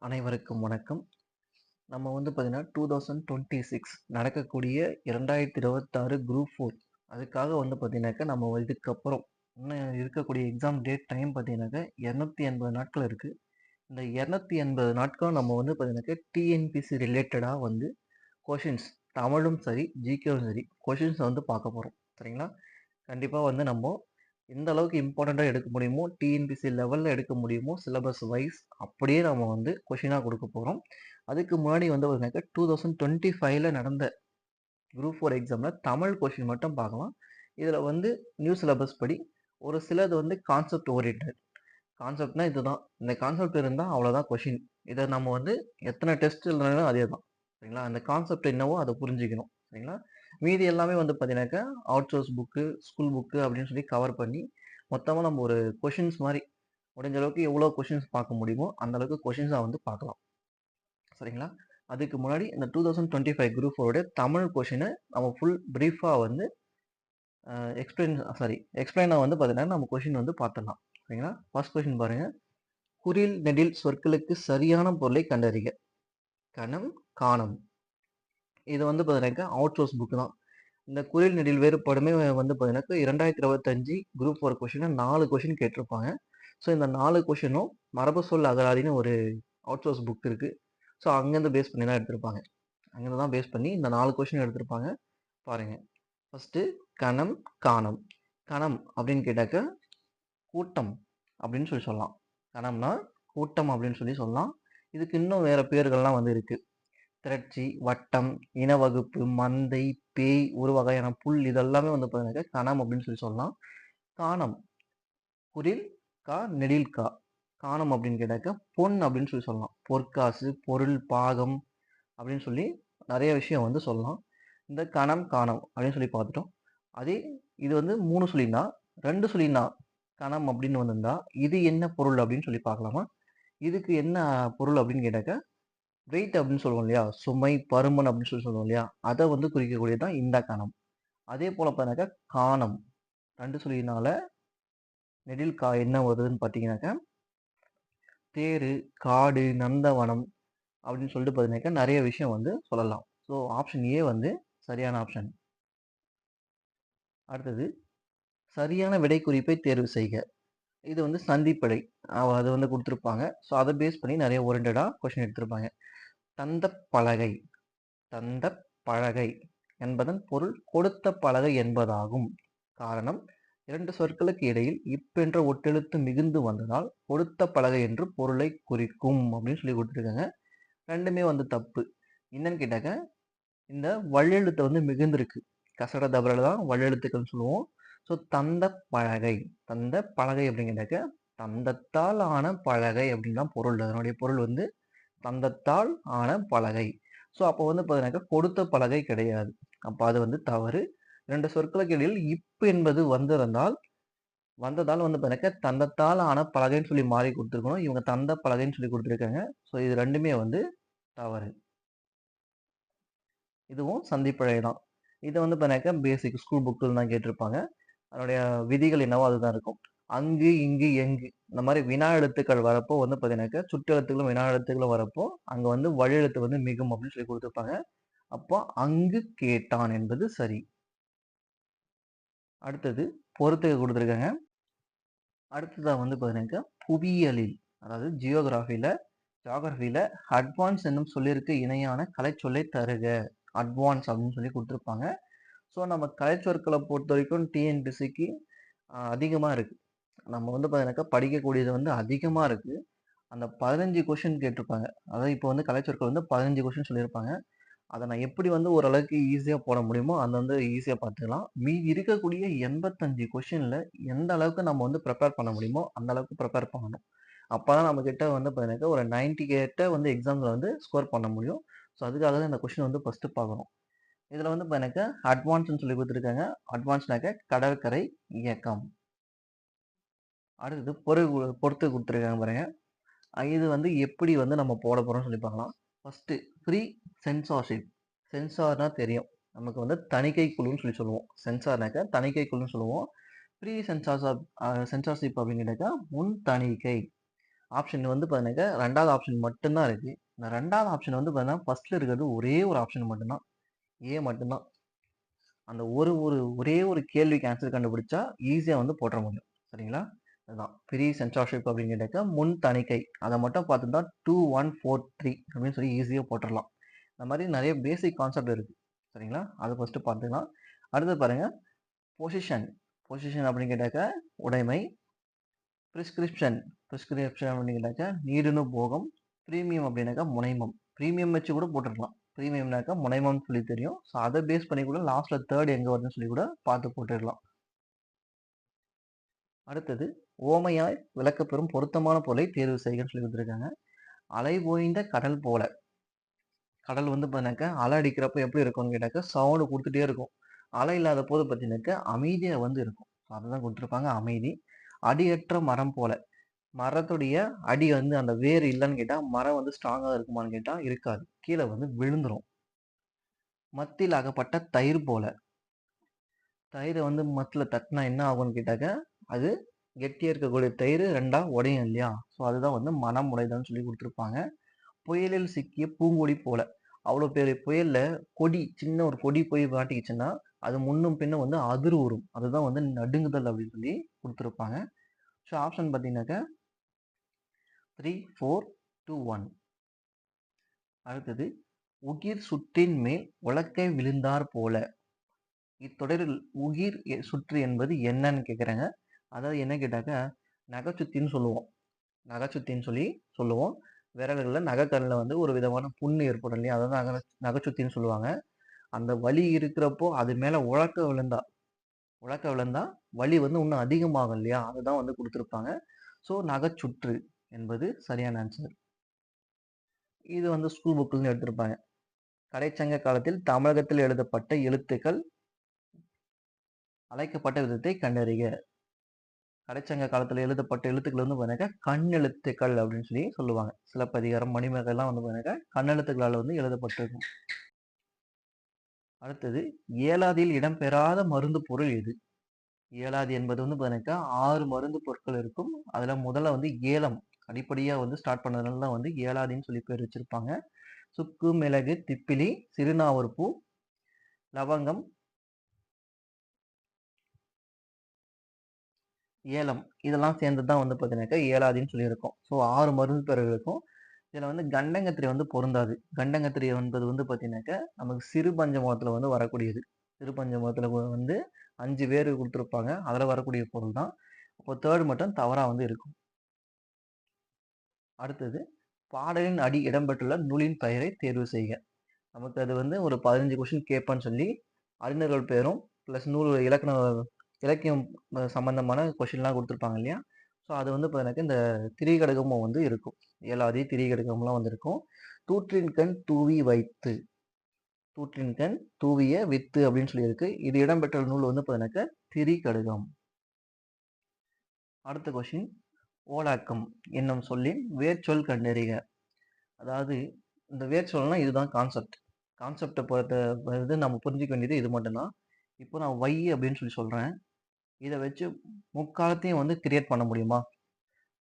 அனைவருக்கும் வணக்கம். நம்ம வந்து பார்த்தீங்கன்னா, 2026 நடக்கக்கூடிய 2026 குரூப் 4 அதுக்காக வந்து பார்த்தீங்கன்னாக்கா, நம்ம இதுக்கப்புறம் இன்னும் இருக்கக்கூடிய எக்ஸாம் டேட் டைம் பார்த்தீங்கன்னாக்கா, 280 நாட்கள் இருக்கு. இந்த 280 நாட்களும் நம்ம வந்து பார்த்தீங்கன்னாக்கா, டிஎன்பிசி ரிலேட்டடா வந்து கொஷின்ஸ் தமிழும் சரி, ஜிகேவும் சரி கொஷின்ஸ வந்து பார்க்க போறோம். சரிங்களா? கண்டிப்பா வந்து நம்ம எந்த அளவுக்கு இம்பார்ட்டன்ட்டா எடுக்க முடியுமோ, டிஎன்பிசி லெவல்ல எடுக்க முடியுமோ, சிலபஸ் வைஸ் அப்படியே நம்ம வந்து கொஷினா குடுக்க போறோம். அதுக்கு முன்னாடி வந்து பார்த்தீங்கன்னாக்கா, 2025ல நடந்த குரூப் 4 எக்ஸாம்ல தமிழ் கொஷின் மட்டும் பார்க்கலாம். இதுல வந்து நியூ சிலபஸ் படி ஒரு சிலது வந்து கான்செப்ட் ஓரியன்டட். கான்செப்ட்னா இதுதான். இந்த கான்செப்ட் இருந்தா அவ்வளோதான் கொஷின். இத நம்ம வந்து எத்தன டெஸ்ட் எழுதுனாலும் அதேதான். சரிங்களா? அந்த கான்செப்ட் என்னவோ அத புரிஞ்சுக்கணும். சரிங்களா? மீதி எல்லாமே வந்து பார்த்தீங்கன்னாக்கா, out source book, school book அப்படின்னு சொல்லி கவர் பண்ணி, மொத்தமா நம்ம ஒரு கொஷின்ஸ் மாரி முடிஞ்ச அளவுக்கு எவ்வளோ கொஷின்ஸ் பார்க்க முடியுமோ, அந்த அளவுக்கு கொஷின்ஸா வந்து பார்க்கலாம். சரிங்களா? அதுக்கு முன்னாடி இந்த 2025 குரூப் 4 உடைய தமிழ் கொஷின நம்ம ஃபுல் பிரீஃபா வந்து எக்ஸ்பிளைனா வந்து பார்த்தீங்கன்னா, நம்ம கொஷின் வந்து பார்த்துடலாம். சரிங்களா? ஃபர்ஸ்ட் கொஷின் பாருங்க. குறில் நெடில் சொற்களுக்கு சரியான பொருளை கண்டறிக. கணம், காணம். இது வந்து பார்த்தீங்கன்னாக்கா, அவுட் சோர்ஸ் புக் தான். இந்த குறில் நெடில் வேறுபாடுமே வந்து பார்த்தீங்கன்னாக்கா, 2025 குரூப் 4 கொஸ்டின்ல 4 கொஸ்டின் கேட்டிருப்பாங்க. ஸோ இந்த 4 கொஸ்டினும் மரபு சொல் அகராதின்னு ஒரு அவுட் சோர்ஸ் புக் இருக்கு. ஸோ அங்கேருந்து பேஸ் பண்ணி தான் எடுத்திருப்பாங்க. அங்கேருந்து தான் பேஸ் பண்ணி இந்த 4 கொஸ்டின் எடுத்திருப்பாங்க. பாருங்க. ஃபர்ஸ்ட்டு கணம், காணம். கணம் அப்படின்னு கேட்டாக்கா, கூட்டம் அப்படின்னு சொல்லி சொல்லலாம். கணம்னா கூட்டம் அப்படின்னு சொல்லி சொல்லலாம். இதுக்கு இன்னும் வேற பேர்கள்லாம் வந்து இருக்கு. திரட்சி, வட்டம், இனவகுப்பு, மந்தை, பேய், ஒரு வகையான புல் இதெல்லாமே வந்து பார்த்தீங்கன்னாக்கா கணம் அப்படின்னு சொல்லி சொல்லலாம். காணம், குறில் கா, நெடில் கா. காணம் அப்படின்னு கேட்டாக்கா பொன் அப்படின்னு சொல்லி சொல்லலாம். பொற்காசு, பொருள், பாகம் அப்படின்னு சொல்லி நிறைய விஷயம் வந்து சொல்லலாம். இந்த கணம், காணம் அப்படின்னு சொல்லி பார்த்துட்டோம். அதே இது வந்து 3 சொல்லினா, 2 சொல்லினா கணம் அப்படின்னு வந்திருந்தா, இது என்ன பொருள் அப்படின்னு சொல்லி பார்க்கலாமா? இதுக்கு என்ன பொருள் அப்படின்னு கேட்டாக்கா, வெயிட் அப்படின்னு சொல்லுவோம் இல்லையா? சுமை, பருமன் அப்படின்னு சொல்லி சொல்லுவோம் இல்லையா? அத வந்து குறிக்கக்கூடியது தான் இந்த கணம். அதே போல பார்த்தீங்கன்னாக்கா, காணம் 2 சொல்லினால நெடில் கா என்ன வருதுன்னு பார்த்தீங்கன்னாக்கா, தேரு, காடு, நந்தவனம் அப்படின்னு சொல்லிட்டு பார்த்தீங்கன்னாக்கா, நெறைய விஷயம் வந்து சொல்லலாம். ஸோ ஆப்ஷன் ஏ வந்து சரியான ஆப்ஷன். அடுத்தது சரியான விடை குறிப்பை தேர்வு செய்க. இது வந்து சந்திப்பிழை. அது வந்து குடுத்திருப்பாங்க. ஸோ அத பேஸ் பண்ணி நெறைய ஓரியன்டடா கொஸ்டின் எடுத்திருப்பாங்க. தந்தப் பலகை, தந்தப் பலகை என்பதன் பொருள் கொடுத்த பலகை என்பதாகும். காரணம் 2 சொற்களுக்கு இடையில் இப் என்ற ஒட்டெழுத்து மிகுந்து வந்ததால் கொடுத்த பலகை என்று பொருளை குறிக்கும் அப்படின்னு சொல்லி குடுத்துருக்காங்க. 2மே வந்து தப்பு. என்னன்னு கேட்டாக்க, இந்த வள்ளெழுத்து வந்து மிகுந்திருக்கு. கசட தபறல தான் வள்ளெழுத்துக்கள்னு சொல்லுவோம். ஸோ தந்த பலகை, தந்த பலகை அப்படின்னு கேட்டாக்க, தந்தத்தால் ஆன பலகை அப்படின்னு தான் பொருள். அதனுடைய பொருள் வந்து தந்தத்தால் ஆன பலகை. ஸோ அப்போ வந்து பார்த்தீங்கன்னாக்கா, கொடுத்த பலகை கிடையாது. அப்ப அது வந்து தவறு. 2 சொற்களுக்கு இடையில் இப் என்பது வந்ததால் வந்து பார்த்தீங்கன்னாக்கா, தந்தத்தால் ஆன பலகைன்னு சொல்லி மாறி குடுத்துருக்கணும். இவங்க தந்த பலகைன்னு சொல்லி குடுத்துருக்காங்க. ஸோ இது 2மே வந்து தவறு. இதுவும் சந்திப்பிழை தான். இத வந்து பார்த்தீங்கன்னாக்கா, பேசிக் ஸ்கூல் புக்ல தான் கேட்டிருப்பாங்க. அதனுடைய விதிகள் என்னவோ அதுதான் இருக்கும். அங்கு, இங்கு, எங்கு இந்த மாரி வினா எழுத்துக்கள் வரப்போ வந்து பார்த்தீங்கன்னாக்கா, சுட்டெழுத்துக்களும், வினா எழுத்துக்களும் வரப்போ, அங்க வந்து வழியெழுத்து வந்து மிகும் அப்படின்னு சொல்லி குடுத்திருப்பாங்க. அப்போ அங்கு கேட்டான் என்பது சரி. அடுத்தது பொறுத்துக குடுத்திருக்காங்க. அடுத்ததா வந்து பார்த்தீங்கன்னாக்கா, புவியியலில் அதாவது ஜியோகிராஃபில அட்வான்ஸ் என்னும் சொல்லிற்கு இணையான கலைச்சொல்லை தருக. அட்வான்ஸ் அப்படின்னு சொல்லி குடுத்திருப்பாங்க. ஸோ நம்ம கலைச்சொற்கள பொறுத்தவரைக்கும் டிஎன்பிசிக்கு அதிகமா இருக்கு. நம்ம வந்து பார்த்தீங்கன்னாக்கா, படிக்கக்கூடியது வந்து அதிகமா இருக்கு. அந்த 15 கொஸ்டின் கேட்டிருப்பாங்க. அதாவது இப்போ வந்து கலைச்சொற்கள் வந்து 15 கொஸ்டின் சொல்லியிருப்பாங்க. அத நான் எப்படி வந்து ஓரளவுக்கு ஈஸியா போட முடியுமோ, அத வந்து ஈஸியா பார்த்துக்கலாம். மீதி இருக்கக்கூடிய 85 கொஸ்டின்ல எந்த அளவுக்கு நம்ம வந்து பிரிப்பேர் பண்ண முடியுமோ, அந்த அளவுக்கு பிரிப்பேர் பண்ணணும். அப்பதான் நம்ம கிட்ட வந்து பார்த்தீங்கன்னாக்கா, ஒரு 90 கிட்ட வந்து எக்ஸாம்ல வந்து ஸ்கோர் பண்ண முடியும். ஸோ அதுக்காக தான் இந்த கொஸ்டின் வந்து ஃபர்ஸ்ட்டு பார்க்கணும். இதுல வந்து பார்த்தீங்கன்னாக்கா, அட்வான்ஸ்ன்னு சொல்லி குடுத்துருக்காங்க. அட்வான்ஸ்னாக்க கடற்கரை இயக்கம். அடுத்தது பொறுத்து குடுத்துருக்காங்க பாருங்க. இது வந்து எப்படி வந்து நம்ம போட போறோம்னு சொல்லி பார்க்கலாம். First free censorship. சென்சார்னா தெரியும். நமக்கு வந்து தணிக்கை குழுன்னு சொல்லி சொல்லுவோம். சென்சார்னாக்க தணிக்கை குழுன்னு சொல்லுவோம். ப்ரீ சென்சார்ஷிப் அப்படின்னு கேட்டாக்கா முன் தணிக்கை. ஆப்ஷன் வந்து பார்த்தீங்கன்னாக்கா 2வது ஆப்ஷன் மட்டும் தான் இருக்கு. இந்த 2வது ஆப்ஷன் வந்து பார்த்தீங்கன்னா, ஃபர்ஸ்ட்ல இருக்கிறது ஒரே ஒரு ஆப்ஷன் மட்டும் தான். ஏ மட்டும் தான். அந்த ஒரே ஒரு கேள்விக்கு ஆன்சர் கண்டுபிடிச்சா ஈஸியா வந்து போட்டுற முடியும். சரிங்களா? அதுதான். ப்ரீ சென்சார்ஷிப் அப்படின்னு கேட்டாக்கா, முன் தணிக்கை. அத மட்டும் பார்த்துட்டா 2, 1, 4, 3 அப்படின்னு சொல்லி ஈஸியா போட்டுறலாம். இந்த மாரி நெறைய பேசிக் கான்செப்ட் இருக்கு. சரிங்களா? அத ஃபர்ஸ்ட்டு பார்த்துக்கலாம். அடுத்தது பாருங்க, பொசிஷன். பொசிஷன் அப்படின்னு கேட்டாக்கா, உடைமை. பிரிஸ்கிரிப்ஷன். பிரிஸ்கிரிப்ஷன் அப்படின்னு கேட்டாக்கா, நீடுனு போகம். பிரீமியம் அப்படின்னாக்கா முனைமம். பிரீமியம் வச்சு கூட போட்டுருக்கலாம். பிரீமியம்னாக்கா முனைமம்னு சொல்லி தெரியும். ஸோ அத பேஸ் பண்ணி கூட லாஸ்ட்ல 3 எங்க வருதுன்னு சொல்லி கூட பார்த்து போட்டுறலாம். அடுத்தது, உவமையாய் விளக்கப்பெறும் பொருத்தமான பொருளை தேர்வு செய்கன்னு சொல்லி குடுத்துருக்காங்க. அலை ஓய்ந்த கடல் போல. கடல் வந்து பார்த்தீங்கன்னாக்கா, அலை அடிக்கிறப்ப எப்படி இருக்கும்னு கேட்டாக்கா, சவுண்ட் குடுத்துட்டே இருக்கும். அலை இல்லாத போது பார்த்தீங்கன்னாக்கா, அமைதியா வந்து இருக்கும். அததான் குடுத்துருப்பாங்க அமைதி. அடியற்ற மரம் போல. மரத்துடைய அடி வந்து அந்த வேர் இல்லன்னு கேட்டா, மரம் வந்து ஸ்ட்ராங்கா இருக்குமான்னு கேட்டா, இருக்காது. கீழ வந்து விழுந்துரும். மத்தில் அகப்பட்ட தயிர் போல. தயிர வந்து மத்துல தட்டுனா என்ன ஆகும்னு கேட்டாக்கா, அது கெட்டியா இருக்கக்கூடிய தயிரு 2ஆ உடையும் இல்லையா? ஸோ அதுதான் வந்து மனம் உடைதல்ன்னு சொல்லி குடுத்துருப்பாங்க. புயலில் சிக்கிய பூங்கொடி போல. அவ்வளோ பெரிய புயல்ல கொடி, சின்ன ஒரு கொடி போய் மாட்டிக்கிச்சுன்னா, அது முன்னும் பின்னும் வந்து அதிர்வுறும். அதுதான் வந்து நடுங்குதல் அப்படின்னு சொல்லி குடுத்துருப்பாங்க. ஸோ ஆப்ஷன் பார்த்தீங்கன்னாக்கா 3, 4, 2, 1. அடுத்தது, உகிர் சுற்றின் மேல் உலக்கை விழுந்தார் போல. இத்தொடரில் உகிர் சுற்று என்பது என்னன்னு கேட்குறாங்க. அதாவது என்ன கேட்டாக்கா, நகைச்சுத்தின்னு சொல்லுவோம். நகைச்சுத்தின்னு சொல்லி சொல்லுவோம். விரல்கள்ல நகைக்கண்ணுல வந்து ஒரு விதமான புண்ணு ஏற்படும் இல்லையா? அதான் நகைச்சுத்தின்னு சொல்லுவாங்க. அந்த வலி இருக்கிறப்போ அது மேல உழக்க விழுந்தா வலி வந்து இன்னும் அதிகமாகும் இல்லையா? அதுதான் வந்து குடுத்துருப்பாங்க. ஸோ நகைச்சுற்று என்பது சரியான ஆன்சர். இது வந்து ஸ்கூல் புக்லருந்து எடுத்திருப்பாங்க. கடைச்சங்க காலத்தில் தமிழகத்தில் எழுதப்பட்ட எழுத்துக்கள் அழைக்கப்பட்ட விதத்தை கண்டறிக. கடைச்சங்க காலத்துல எழுதப்பட்ட எழுத்துக்கள் வந்து பார்த்தீங்கன்னாக்கா, கண்ணெழுத்துக்கள் அப்படின்னு சொல்லி சொல்லுவாங்க. சிலப்பதிகாரம், மணிமேகலாம் வந்து பார்த்தீங்கன்னாக்கா, கண்ணெழுத்துக்களால வந்து எழுதப்பட்டிருக்கும். அடுத்தது, ஏலாதியில் இடம்பெறாத மருந்து பொருள் எது? ஏலாதி என்பது வந்து பார்த்தீங்கன்னாக்கா, 6 மருந்து பொருட்கள் இருக்கும். அதுல முதல்ல வந்து ஏலம். அடிப்படையா வந்து ஸ்டார்ட் பண்ணதுனால தான் வந்து ஏலாதின்னு சொல்லி பேர் வச்சிருப்பாங்க. சுக்கு, மிளகு, திப்பிலி, சிறுநாவற்பூ, லவங்கம், ஏலம். இதெல்லாம் சேர்ந்தது தான் வந்து பார்த்தீங்கன்னாக்கா, ஏலாதின்னு சொல்லியிருக்கோம். ஸோ 6 மருந்து பெயர்கள் இருக்கும். இதுல வந்து கண்டங்கத்திரி வந்து பொருந்தாது. கண்டங்கத்திரி என்பது வந்து பார்த்தீங்கன்னாக்கா, நமக்கு சிறு பஞ்சமூலத்துல வந்து வரக்கூடியது. சிறு பஞ்சமூலத்துல வந்து 5 வேர் குடுத்துருப்பாங்க. அதுல வரக்கூடிய பொருள் தான். அப்போ 3 மட்டும் தவறா வந்து இருக்கும். அடுத்தது, பாடலின் அடி இடம்பெற்றுள்ள நூலின் பெயரை தேர்வு செய்க. நமக்கு அது வந்து ஒரு 15 கொஸ்டின் கேட்பேன்னு சொல்லி, அறிஞர்கள் பேரும், பிளஸ் நூல் இலக்கியம் சம்பந்தமான கொஸ்டின்லாம் குடுத்துருப்பாங்க இல்லையா? ஸோ அது வந்து பார்த்தீங்கன்னாக்கா, இந்த திரிகடுகமும் வந்து இருக்கும். ஏலாதி, திரிகடுகம்லாம் வந்து இருக்கும். "தூற்றின்கண் தூவி வைத்து" "தூற்றின்கண் தூவிய வித்து" அப்படின்னு சொல்லியிருக்கு. இது இடம்பெற்ற நூல் வந்து பார்த்தீங்கன்னாக்கா, திரிகடுகம். அடுத்த கொஸ்டின், "ஓலாக்கம்" என்னும் சொல்லின் வேர்ச்சொல் கண்டறிக. அதாவது இந்த வேர்ச்சொல்னா இதுதான் கான்செப்ட். கான்செப்ட்ட பொறுத்த இது நம்ம புரிஞ்சுக்க வேண்டியது இது மட்டும் தான். இப்போ நான் "வை" அப்படின்னு சொல்லி சொல்றேன். இத வச்சு முக்காலத்தையும் வந்து கிரியேட் பண்ண முடியுமா?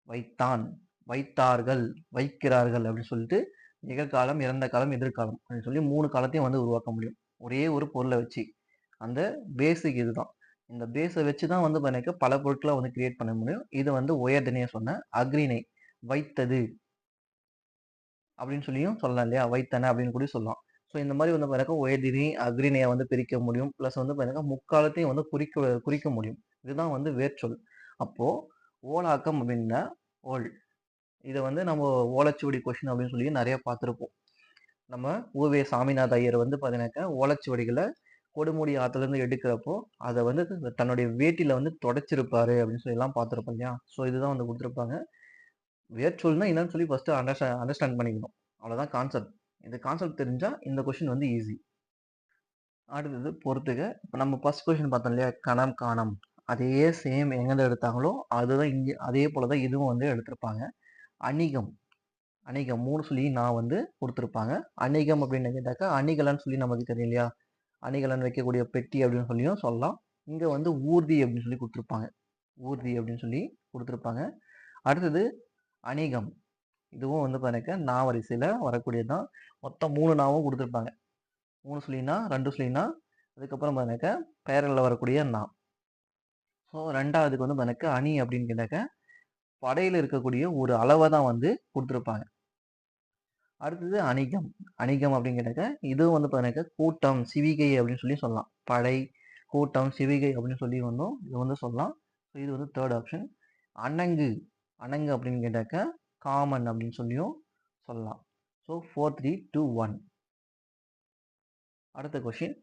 வைத்தான், வைத்தார்கள், வைக்கிறார்கள் அப்படின்னு சொல்லிட்டு நிகழ்காலம், இறந்த காலம், எதிர்காலம் அப்படின்னு சொல்லி 3 காலத்தையும் வந்து உருவாக்க முடியும். ஒரே ஒரு பொருள வச்சு. அந்த பேசிக் இதுதான். இந்த பேஸ வச்சு தான் வந்து பார்த்தீங்கன்னாக்கா பல பொருட்கள வந்து கிரியேட் பண்ண முடியும். இது வந்து உயர்திணையா சொன்னேன். அஃறிணை, வைத்தது அப்படின்னு சொல்லியும் சொல்லலாம் இல்லையா? வைத்தன அப்படின்னு கூட சொல்லலாம். ஸோ இந்த மாரி வந்து பார்த்தீங்கன்னாக்கா உயர்திணை, அஃறிணைய வந்து பிரிக்க முடியும். பிளஸ் வந்து பார்த்தீங்கன்னா முக்காலத்தையும் வந்து குறிக்க முடியும். இதுதான் வந்து வேர்ச்சொல். அப்போ ஓலாக்கம் அப்படின்னா ஓல். இத வந்து நம்ம ஓலைச்சுவடி கொஸ்டின் அப்படின்னு சொல்லி நெறைய பார்த்திருப்போம். நம்ம உ.வே. சாமிநாத ஐயர் வந்து பார்த்தீங்கன்னாக்கா, ஓலைச்சுவடிகள கொடுமுடி ஆத்துலருந்து எடுக்கிறப்போ, அத வந்து தன்னுடைய வேட்டில வந்து தொடைச்சிருப்பாரு அப்படின்னு சொல்லிலாம் பார்த்திருப்போம் இல்லையா? ஸோ இதுதான் வந்து குடுத்திருப்பாங்க. வேர்ச்சொல்னா என்னன்னு சொல்லி ஃபர்ஸ்ட்டு அண்டர்ஸ்டாண்ட் பண்ணிக்கணும். அவ்வளோதான் கான்செப்ட். இந்த கான்செப்ட் தெரிஞ்சா இந்த கொஸ்டின் வந்து ஈஸி. அடுத்தது பொறுத்துக. இப்ப நம்ம ஃபர்ஸ்ட் கொஸ்டின் பார்த்தோம் இல்லையா? கணம், காணம். அதே சேம் எங்கருந்து எடுத்தாங்களோ, அதுதான் இங்க அதே போல தான் இதுவும் வந்து எடுத்திருப்பாங்க. அணிகம். அணிகம் 3 சொல்லி நான் வந்து குடுத்திருப்பாங்க. அணிகம் அப்படின்னு கேட்டாக்கா, அணிகலன்னு சொல்லி நமக்கு தெரியும் இல்லையா? அணிகலன் வைக்கக்கூடிய பெட்டி அப்படின்னு சொல்லியும் சொல்லலாம். இங்க வந்து ஊர்தி அப்படின்னு சொல்லி குடுத்திருப்பாங்க. ஊர்தி அப்படின்னு சொல்லி குடுத்திருப்பாங்க. அடுத்தது அணிகம். இதுவும் வந்து பார்த்தீங்கன்னாக்கா, நா வரிசையில வரக்கூடியது தான். மொத்தம் 3 நாவும் குடுத்துருப்பாங்க. 3 சுழினா, 2 சுழினா, அதுக்கப்புறம் பார்த்தீங்கன்னாக்கா, பெயர்கள்ல வரக்கூடிய நா. ஸோ 2வதுக்கு வந்து பார்த்தீங்கன்னாக்கா, அணி அப்படின்னு கேட்டாக்கா, படையில இருக்கக்கூடிய ஒரு அளவ தான் வந்து குடுத்துருப்பாங்க. அடுத்தது அணிகம். அணிகம் அப்படின்னு கேட்டாக்கா, இதுவும் வந்து பார்த்தீங்கன்னாக்கா, கூட்டம், சிவிகை அப்படின்னு சொல்லி சொல்லலாம். படை, கூட்டம், சிவிகை அப்படின்னு சொல்லி வந்தும் இது வந்து சொல்லலாம். ஸோ இது வந்து 3 ஆப்ஷன். அணங்கு. அணங்கு அப்படின்னு கேட்டாக்கா, காமன் அப்படின்னு சொல்லியும் சொல்லலாம். ஸோ 4, 3, 2, 1. அடுத்த கொஸ்டின்.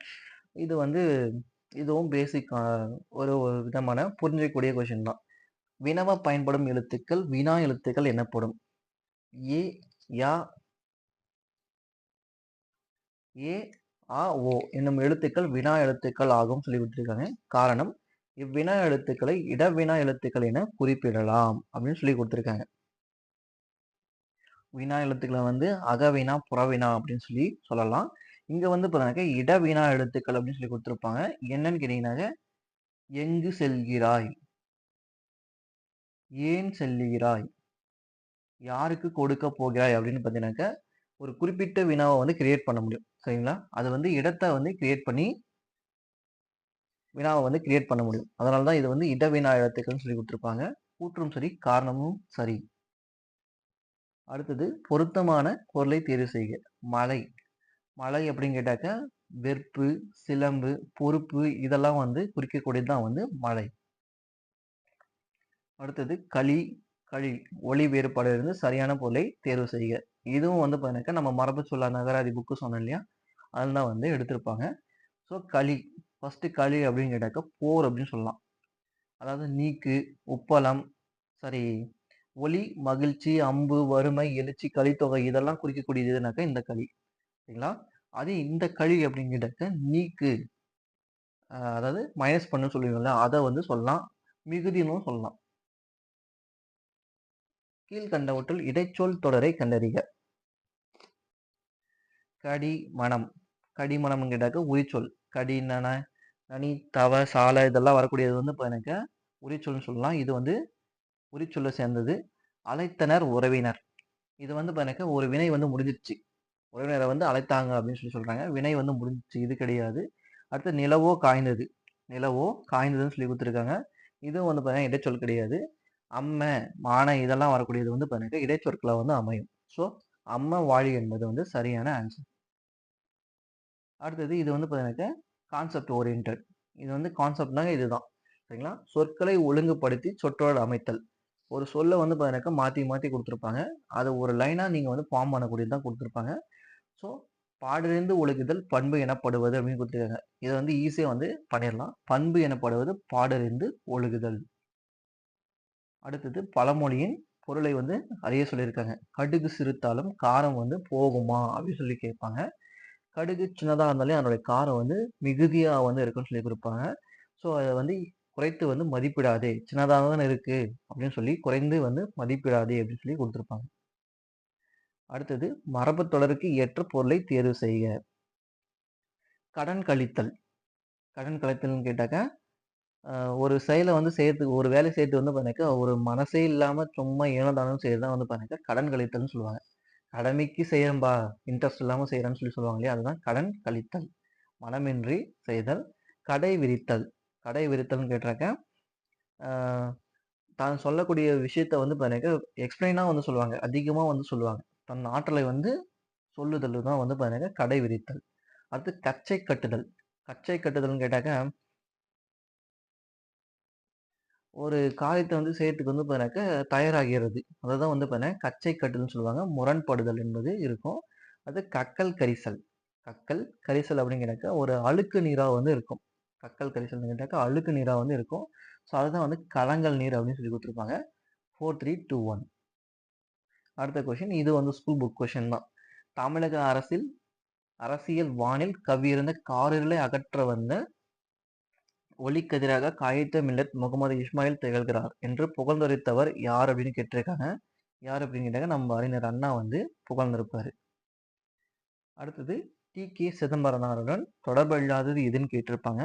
இது வந்து இதுவும் பேசிக் ஒரு ஒரு விதமான புரிஞ்சக்கூடிய கொஸ்டின் தான். வினவ பயன்படும் எழுத்துக்கள் வினா எழுத்துக்கள் எனப்படும். ஏ, யா, ஏ, ஆ, ஓ என்னும் எழுத்துக்கள் வினா எழுத்துக்கள் ஆகும் சொல்லி கொடுத்திருக்காங்க. காரணம், இவ்வினா எழுத்துக்களை இடவினா எழுத்துக்கள் என குறிப்பிடலாம் அப்படின்னு சொல்லி கொடுத்திருக்காங்க. வினா எழுத்துக்களை வந்து அகவினா, புறவினா அப்படின்னு சொல்லி சொல்லலாம். இங்க வந்து பாத்தீங்கன்னாக்க இடவினா எழுத்துக்கள் அப்படின்னு சொல்லி கொடுத்திருப்பாங்க. என்னன்னு கேட்டீங்கன்னாக்க, எங்கு செல்கிறாய்? ஏன் செல்லுகிறாய்? யாருக்கு கொடுக்க போகிறாய்? அப்படின்னு பார்த்தீங்கன்னாக்க, ஒரு குறிப்பிட்ட வினாவ வந்து கிரியேட் பண்ண முடியும். சரிங்களா? அது வந்து இடத்த வந்து கிரியேட் பண்ணி, வினாவ வந்து கிரியேட் பண்ண முடியும். அதனால தான் இது வந்து இடவினா எழுத்துக்கள்னு சொல்லி குடுத்துருப்பாங்க. கூற்றும் சரி, காரணமும் சரி. அடுத்தது பொருத்தமான பொருளை தேர்வு செய்க. மலை. மலை அப்படின்னு கேட்டாக்க, வெற்பு, சிலம்பு, பொறுப்பு இதெல்லாம் வந்து குறிக்கக்கூடியது தான் வந்து மலை. அடுத்தது களி, கழி. ஒலி வேறுபாடிலிருந்து சரியான பொருளை தேர்வு செய்க. இதுவும் வந்து பார்த்தீங்கன்னாக்கா, நம்ம மரபு சொல் அகராதி புக்கு சொன்னேன் இல்லையா? அதுல தான் வந்து எடுத்திருப்பாங்க. ஸோ களி. ஃபர்ஸ்ட் களி அப்படின்னு கேட்டாக்கா, போர் அப்படின்னு சொல்லலாம். அதாவது நீக்கு, உப்பளம், சாரி ஒளி, மகிழ்ச்சி, அம்பு, வறுமை, எழுச்சி, கலித்தொகை இதெல்லாம் குறிக்கக்கூடியது எதுனாக்கா இந்த களி. சரிங்களா? அதே இந்த களி அப்படின்னு கேட்டாக்கா, நீக்கு அதாவது மைனஸ் பண்ண சொல்லுவீங்கல்ல, அத வந்து சொல்லலாம். மிகுதின்னும் சொல்லலாம். கீழ்கண்டவற்றுள் இடைச்சொல் தொடரை கண்டறிக. கடி, மனம். கடி, மனம்னு கேட்டாக்க உரிச்சொல். கடி, நனி, தவ, சால இதெல்லாம் வரக்கூடியது வந்து பாத்தீங்கன்னாக்கா உரிச்சொல்னு சொல்லலாம். இது வந்து உரிச்சொல்ல சேர்ந்தது. அழைத்தனர், உறவினர். இது வந்து பாத்தீங்கன்னாக்கா ஒரு வினை வந்து முடிஞ்சிருச்சு. உறவினரை வந்து அழைத்தாங்க அப்படின்னு சொல்லி சொல்றாங்க. வினை வந்து முடிஞ்சிருச்சு. இது கிடையாது. அடுத்து நிலவோ காய்ந்தது. நிலவோ காய்ந்ததுன்னு சொல்லி குடுத்துருக்காங்க. இதுவும் வந்து பாத்தீங்கன்னா இடைச்சொல் கிடையாது. அம்ம, மான இதெல்லாம் வரக்கூடியது வந்து பாத்தீங்கன்னா இடைச்சொற்களா வந்து அமையும். ஸோ அம்ம வாழி என்பது வந்து சரியான ஆன்சர். அடுத்தது இது வந்து பார்த்தீங்கன்னாக்கா, கான்செப்ட் ஓரியன்டட். இது வந்து கான்செப்ட்னாங்க இதுதான். சரிங்களா? சொற்களை ஒழுங்குபடுத்தி சொற்றொடர் அமைத்தல். ஒரு சொல்ல வந்து பார்த்தீங்கன்னாக்கா, மாத்தி மாத்தி குடுத்துருப்பாங்க. அத ஒரு லைனா நீங்க வந்து ஃபார்ம் பண்ணக்கூடியது தான் குடுத்துருப்பாங்க. ஸோ, பாடறிந்து ஒழுகுதல் பண்பு எனப்படுவது அப்படின்னு குடுத்துருக்காங்க. இத வந்து ஈஸியா வந்து பண்ணிறலாம். பண்பு எனப்படுவது பாடறிந்து ஒழுகுதல். அடுத்தது பழமொழியின் பொருளை வந்து அறிய சொல்லியிருக்காங்க. கடுகு சிறுத்தாலும் காரம் வந்து போகுமா? அப்படின்னு சொல்லி கேட்பாங்க. கடுகு சின்னதா இருந்தாலே அதனுடைய காரம் வந்து மிகுதியா வந்து இருக்குன்னு சொல்லி குடுப்பாங்க. ஸோ, அத வந்து குறைத்து வந்து மதிப்பிடாதே. சின்னதா தானே இருக்கு அப்படின்னு சொல்லி குறைந்து வந்து மதிப்பிடாதே அப்படின்னு சொல்லி குடுத்திருப்பாங்க. அடுத்தது மரபுத் தொடருக்கு ஏற்ற பொருளை தேர்வு செய்க. கடன் கழித்தல். கடன் கழித்தல்னு கேட்டாக்கா, அ ஒரு செயல வந்து செய்யறதுக்கு ஒரு வேலை செய்யறதுக்கு வந்து பார்த்தீங்கன்னாக்கா, ஒரு மனசே இல்லாம சும்மா ஏனோ தானோன்னு செய்றது தான் வந்து பார்த்தீங்கன்னாக்கா, கடன் கழித்தல்னு சொல்லுவாங்க. கடமைக்கு செய்றேன்பா, இன்ட்ரெஸ்ட் இல்லாம செய்றேன்னு சொல்லி சொல்லுவாங்க இல்லையா? அதுதான் கடன் கழித்தல். மனமின்றி செய்தல். கடை விரித்தல். கடை விரித்தல்னு கேட்டாக்கா, ஆ தான் சொல்லக்கூடிய விஷயத்த வந்து பார்த்தீங்கன்னாக்கா, எக்ஸ்ப்ளைனா வந்து சொல்லுவாங்க. அதிகமா வந்து சொல்லுவாங்க. தன் ஆற்றலை வந்து சொல்லுதல் தான் வந்து பார்த்தீங்கன்னாக்கா, கடை விரித்தல். அடுத்து கச்சை கட்டுதல். கச்சை கட்டுதல்னு கேட்டாக்கா, ஒரு காரியத்த வந்து செய்யறதுக்கு வந்து பார்த்தீங்கன்னாக்கா, தயாராகிறது. அததான் வந்து பார்த்தீங்கன்னா, கச்சை கட்டுதல்னு சொல்லுவாங்க. முரண்படுதல் என்பது இருக்கும். அது கக்கல் கரிசல். கக்கல், கரிசல் அப்படின்னு கேட்டாக்கா, ஒரு அழுக்கு நீரா வந்து இருக்கும். கக்கல், கரிசல்னு கேட்டாக்கா, அழுக்கு நீரா வந்து இருக்கும். ஸோ, அதுதான் வந்து கலங்கல் நீர் அப்படின்னு சொல்லி குடுத்துருப்பாங்க. 4, 3, 2, 1. அடுத்த கொஸ்டின். இது வந்து ஸ்கூல் புக் கொஸ்டின் தான். தமிழக அரசியல் வானில் கவ்வியிருந்த காரிருளை அகற்ற வந்த ஒளிக்கதிராக காயித்த மில்லத் முகமது இஸ்மாயில் திகழ்கிறார் என்று புகழ்ந்துரைத்தவர் யார் அப்படின்னு கேட்டிருக்காங்க. யார் அப்படின்னு கேட்டாங்க, நம்ம அறிஞர் அண்ணா வந்து புகழ்ந்திருப்பாரு. அடுத்தது டி.கே. சிதம்பரனாருடன் தொடர்பு இல்லாதது எதுன்னு கேட்டிருப்பாங்க.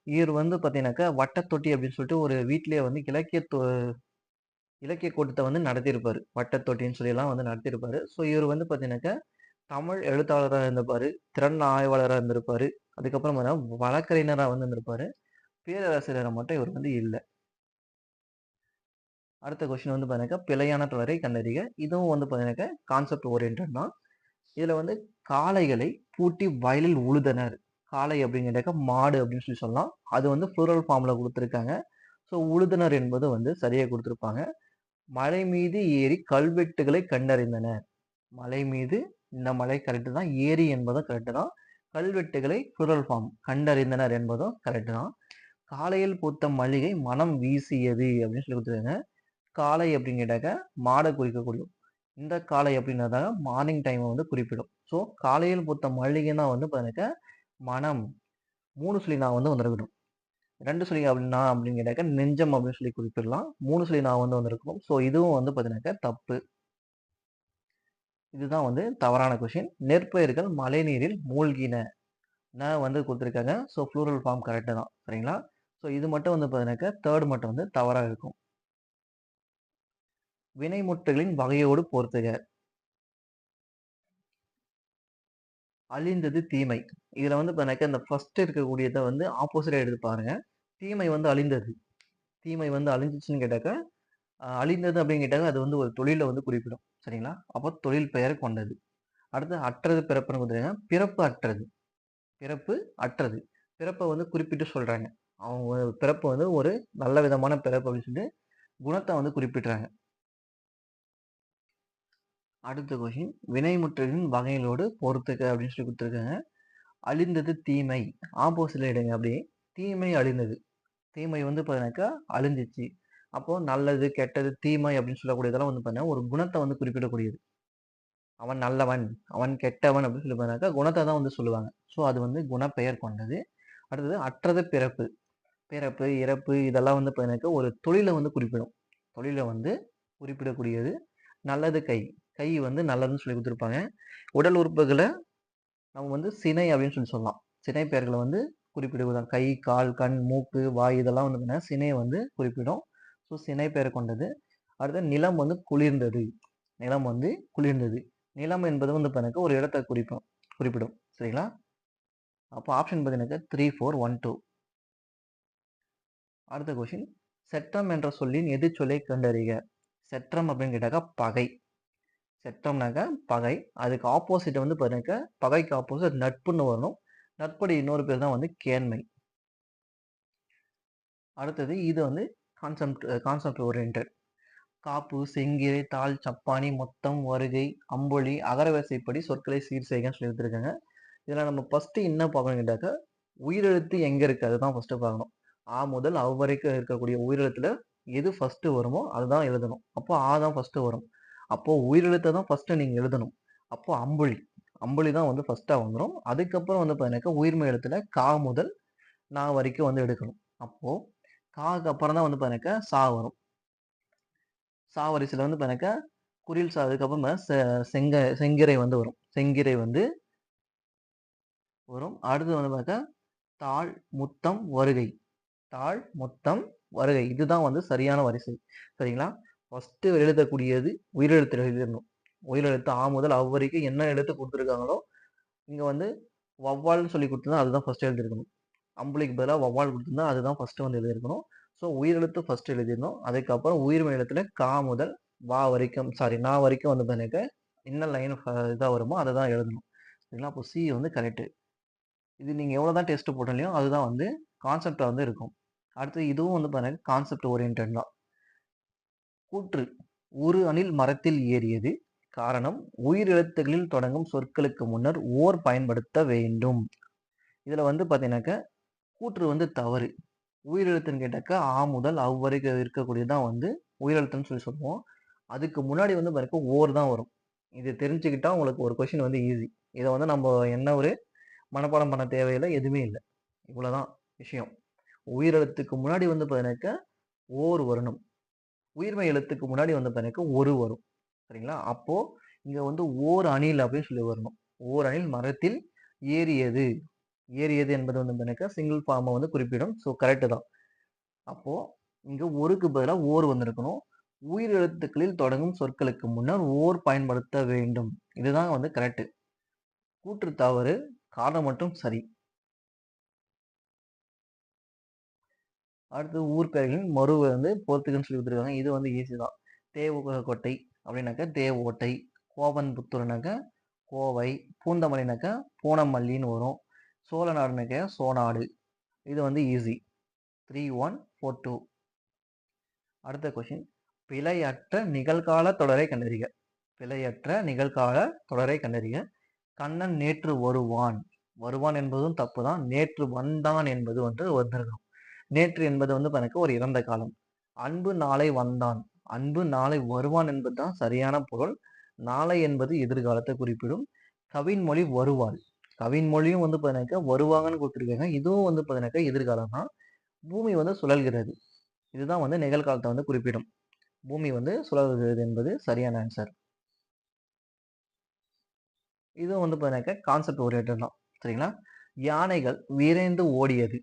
இவர் வந்து பார்த்தீங்கன்னாக்கா, வட்டத்தொட்டி அப்படின்னு சொல்லிட்டு ஒரு வீட்டிலேயே வந்து இலக்கிய இலக்கிய கூட்டத்தை வந்து நடத்தியிருப்பாரு. வட்டத்தொட்டின்னு சொல்லிலாம் வந்து நடத்தியிருப்பாரு. ஸோ இவர் வந்து பார்த்தீங்கன்னாக்கா, தமிழ் எழுத்தாளரா இருந்திருப்பாரு. திறன் ஆய்வாளரா இருந்திருப்பாரு. அதுக்கப்புறம் பார்த்தீங்கன்னா, வழக்கறிஞரா வந்து இருந்திருப்பாரு. பேராசிரியரா மட்டும் இவர் வந்து இல்ல. அடுத்த கொஸ்டின் வந்து பார்த்தீங்கன்னாக்கா, பிழையான தொடரை கண்டறிக. இதுவும் வந்து பார்த்தீங்கன்னாக்கா, கான்செப்ட் ஓரியன்டட் தான். இதுல வந்து காளைகளை பூட்டி வயலில் உழுதனர். காளை அப்படின்னு கேட்டாக்கா, மாடு அப்படின்னு சொல்லலாம். அது வந்து ப்ளூரல் ஃபார்ம்ல குடுத்திருக்காங்க. ஸோ உழுதனர் என்பது வந்து சரியா குடுத்திருப்பாங்க. மலை மீது ஏறி கல்வெட்டுகளை கண்டறிந்தனர். மலை மீது இந்த மலை கரெக்ட் தான். ஏரி என்பதும் கரெக்ட் தான். கல்வெட்டுகளை ப்ளூரல் ஃபார்ம் கண்டறிந்தனர் என்பதும் கரெக்ட் தான். காலையில் பூத்த மல்லிகை மனம் வீசியது அப்படின்னு சொல்லி குடுத்துருக்காங்க. காலை அப்படின்னு கேட்டாக்க மாட குறிக்கக்கூடியும். இந்த காலை அப்படின்னதாங்க மார்னிங் டைம் வந்து குறிப்பிடும். ஸோ காலையில் பூத்த மல்லிகைன்னா வந்து பாத்தீங்கன்னாக்க மனம் 3 சொல்லி நான் வந்து வந்திருக்கணும். 2 சொல்லி அப்படின்னா அப்படின்னு கேட்டாக்க நெஞ்சம் அப்படின்னு சொல்லி குறிப்பிடலாம். 3 சொல்லி நான் வந்து வந்திருக்கணும். ஸோ இதுவும் வந்து பாத்தீங்கன்னாக்க தப்பு. இதுதான் வந்து தவறான கொஸ்டின். நெற்பயிர்கள் மழைநீரில் மூழ்கின. வந்து குடுத்துருக்காங்க. ஸோ ப்ளூரல் ஃபார்ம் கரெக்ட் தான். சரிங்களா? ஸோ இது மட்டும் வந்து பாத்தீங்கன்னாக்க தேர்ட் மட்டும் வந்து தவறா இருக்கும். வினைமுற்றுகளின் வகையோடு பொறுத்துக. அழிந்தது தீமை. இதுல வந்து பாத்தீங்கன்னாக்க இந்த ஃபர்ஸ்ட் இருக்கக்கூடியத வந்து ஆப்போசிட்டா எடுத்து பாருங்க. தீமை வந்து அழிந்தது. தீமை வந்து அழிஞ்சிச்சுன்னு கேட்டாக்க, அழிந்தது அப்படின்னு கேட்டாக்க அது வந்து ஒரு தொழில வந்து குறிப்பிடும். சரிங்களா? அப்போ தொழில் பெயர் கொண்டது. அடுத்து அற்றது பிறப்புன்னு குடுத்துருக்காங்க. பிறப்பு அற்றது. பிறப்பு அற்றது. பிறப்ப வந்து குறிப்பிட்டு சொல்றாங்க. அவங்க பிறப்பு வந்து ஒரு நல்ல விதமான பிறப்பு அப்படின்னு சொல்லிட்டு குணத்த வந்து குறிப்பிடுறாங்க. அடுத்த கொஸ்டின் வினைமுற்றலின் வகைகளோடு பொறுத்துக அப்படின்னு சொல்லி குடுத்துருக்காங்க. அழிந்தது தீமை. ஆப்போசிட்ல எடுங்க அப்படியே. தீமை அழிந்தது. தீமை வந்து பார்த்தீங்கன்னாக்கா அழிஞ்சிச்சு. அப்போ நல்லது, கெட்டது, தீமை அப்படின்னு சொல்லக்கூடியதெல்லாம் வந்து பார்த்தீங்கன்னா, ஒரு குணத்த வந்து குறிப்பிடக்கூடியது. அவன் நல்லவன், அவன் கெட்டவன் அப்படின்னு சொல்லி பார்த்தீங்கன்னாக்கா, குணத்த தான் வந்து சொல்லுவாங்க. ஸோ அது வந்து குணப்பெயர் கொண்டது. அடுத்தது அற்றது பிறப்பு. பிறப்பு, இறப்பு இதெல்லாம் வந்து பார்த்தீங்கன்னாக்கா, ஒரு தொழில வந்து குறிப்பிடும். தொழில வந்து குறிப்பிடக்கூடியது. நல்லது கை. கை வந்து நல்லதுன்னு சொல்லி குடுத்துருப்பாங்க. உடல் உறுப்புகள நம்ம வந்து சினை அப்படின்னு சொல்லி சொல்லலாம். சினை பெயர்கள வந்து குறிப்பிடுவதுதான். கை, கால், கண், மூக்கு, வாய் இதெல்லாம் வந்து பார்த்தீங்கன்னா, சினைய வந்து குறிப்பிடும். ஸோ சினை பெயர் கொண்டது. அடுத்து நிலம் வந்து குளிர்ந்தது. நிலம் வந்து குளிர்ந்தது. நிலம் என்பது வந்து பார்த்தீங்கன்னா, ஒரு இடத்த குறிப்பிடும். சரிங்களா? அப்போ ஆப்ஷன் பார்த்தீங்கன்னாக்கா 3, 4, 1, 2. அடுத்த கொஸ்டின். செற்றம் என்ற சொல்லின் எதிர்ச்சொல்லை கண்டறிக. செற்றம் அப்படின்னு கேட்டாக்கா பகை. செற்றம்னாக்க பகை. அதுக்கு ஆப்போசிட் வந்து பார்த்தீங்கன்னாக்கா, பகைக்கு ஆப்போசிட் நட்புன்னு வரணும். நட்புடைய இன்னொரு பேர் தான் வந்து கேண்மை. அடுத்தது இது வந்து கான்செப்ட் ஓரியன்டட். காப்பு, செங்கிரை, தாள், சப்பாணி, மொத்தம், வருகை, அம்பொலி, அகரவரிசைப்படி சொற்களை சீர் செய்கன்னு சொல்லி எடுத்திருக்காங்க. இதுல நம்ம ஃபர்ஸ்ட் என்ன பார்க்கணும் கேட்டாக்கா, உயிரெழுத்து எங்க இருக்கு அதுதான் ஃபர்ஸ்ட் பார்க்கணும். ஆ முதல் அவ் வரைக்கும் இருக்கக்கூடிய உயிரெழுத்துல எது ஃபர்ஸ்ட் வருமோ அதுதான் எழுதணும். அப்போ ஆ தான் ஃபர்ஸ்ட் வரும். அப்போ உயிரெழுத்த தான் ஃபர்ஸ்ட் நீங்க எழுதணும். அப்போ அம்புலி. அம்புலி தான் வந்து ஃபர்ஸ்ட்டா வந்துரும். அதுக்கப்புறம் வந்து பார்த்தீங்கன்னாக்கா, உயிர்மெய் எழுத்துல கா முதல் நா வரைக்கும் வந்து எடுக்கணும். அப்போ காக்கு அப்புறம் தான் வந்து பார்த்தீங்கன்னாக்கா, சா வரும். சா வரிசையில வந்து பார்த்தீங்கன்னாக்கா, குறில் சா அதுக்கப்புறமா செங்கிறை வந்து வரும். செங்கிறை வந்து வரும். அடுத்து வந்து பார்த்தா, தாழ், முத்தம், வருகை. தாழ், முத்தம், வருகை. இதுதான் வந்து சரியான வரிசை. சரிங்களா? ஃபர்ஸ்ட் எழுதக்கூடியது உயிரெழுத்துல எழுதிடணும். உயிரெழுத்து ஆ முதல் அவ் வரைக்கும் என்ன எழுத்து குடுத்துருக்காங்களோ, இங்க வந்து வௌவால்ன்னு சொல்லி குடுத்திருந்தா அதுதான் ஃபர்ஸ்ட் எழுதியிருக்கணும். அம்புலிக்கு பதிலா வௌவால் குடுத்திருந்தா அதுதான் ஃபர்ஸ்ட் வந்து எழுதியிருக்கணும். ஸோ உயிரெழுத்து ஃபர்ஸ்ட் எழுதிடணும். அதுக்கப்புறம் உயிர்மெய் எழுத்துல கா முதல் வா வரைக்கும் நா வரைக்கும் வந்து பார்த்தீங்கன்னாக்க, என்ன லைன் இதா வருமோ அத தான் எழுதணும். சரிங்களா? அப்போ சி வந்து கரெக்ட். இது நீங்க எவ்வளோதான் டெஸ்ட் போட்டாலும் அதுதான் வந்து கான்செப்ட்டா வந்து இருக்கும். அடுத்து இதுவும் வந்து பாருங்க கான்செப்ட் ஓரியன்டட் தான். கூற்று. ஒரு அணில் மரத்தில் ஏறியது. காரணம் உயிர் எழுத்துகளில் தொடங்கும் சொற்களுக்கு முன்னர் ஓர் பயன்படுத்த வேண்டும். இதுல வந்து பாத்தீங்கன்னாக்க கூற்று வந்து தவறு. உயிரெழுத்துன்னு கேட்டாக்கா ஆ முதல் அவ் வரைக்கும் இருக்கக்கூடியதுதான் வந்து உயிரெழுத்துன்னு சொல்லி சொல்லுவோம். அதுக்கு முன்னாடி வந்து பாருங்க ஓர் தான் வரும். இது தெரிஞ்சுக்கிட்டா உங்களுக்கு ஒரு கொஸ்டின் வந்து ஈஸி. இத வந்து நம்ம என்ன ஒரு மனப்பாடம் பண்ண தேவையில்ல. எதுவுமே இல்ல. இவ்வளவுதான் விஷயம். உயிரெழுத்துக்கு முன்னாடி வந்து பார்த்தீங்கன்னாக்கா, ஓர் வரணும். உயிர்மெய் எழுத்துக்கு முன்னாடி வந்து பார்த்தீங்கன்னாக்கா, ஒரு வரும். சரிங்களா? அப்போ இங்க வந்து ஓர் அணில் அப்படின்னு சொல்லி வரணும். ஓர் அணில் மரத்தில் ஏறியது. ஏறியது என்பது வந்து பார்த்தீங்கன்னாக்கா, சிங்கிள் ஃபார்ம வந்து குறிப்பிடும். ஸோ கரெக்ட் தான். அப்போ இங்க ஒருக்கு பதிலா ஓர் வந்திருக்கணும். உயிர் எழுத்துக்களில் தொடங்கும் சொற்களுக்கு முன்னர் ஓர் பயன்படுத்த வேண்டும். இதுதான் வந்து கரெக்ட். கூற்று தவறு, காரணம் மட்டும் சரி. அடுத்து ஊர் பெயர்களின் மறு வந்து பொறுத்துக்கன்னு சொல்லி கொடுத்துருக்காங்க. இது வந்து ஈஸி தான். தேவகோட்டை அப்படின்னாக்கா தேவோட்டை, கோவன்புத்தூர்னாக்கா கோவை, பூந்தமல்லினாக்கா பூனமல்லின்னு வரும். சோழநாடுனாக்கா சோநாடு. இது வந்து ஈஸி. 3142. அடுத்த கொஸ்டின். பிழையற்ற நிகழ்கால தொடரை கண்டறிக. பிழையற்ற நிகழ்கால தொடரை கண்டறிக. கண்ணன் நேற்று வருவான். வருவான் என்பதும் தப்பு தான். நேற்று வந்தான் என்பது வந்து வந்திருக்கும். நேற்று என்பது வந்து எனக்கு ஒரு இறந்த காலம். அன்பு நாளை வந்தான். அன்பு நாளை வருவான் என்பது தான் சரியான பொருள். நாளை என்பது எதிர்காலத்தை குறிப்பிடும். கவின்மொழி வருவாள். கவின்மொழியும் வந்து பார்த்தீங்கன்னாக்கா வருவாங்கன்னு கொடுத்துருக்காங்க. இதுவும் வந்து பார்த்தீங்கன்னாக்கா எதிர்காலம் தான். பூமி வந்து சுழல்கிறது. இதுதான் வந்து நிகழ்காலத்தை வந்து குறிப்பிடும். பூமி வந்து சுழல்கிறது என்பது சரியான ஆன்சர். இதுவும் வந்து பார்த்தீங்கன்னாக்கா கான்செப்ட் ஓரியன்டட் தான். சரிங்களா? யானைகள் விரைந்து ஓடியது.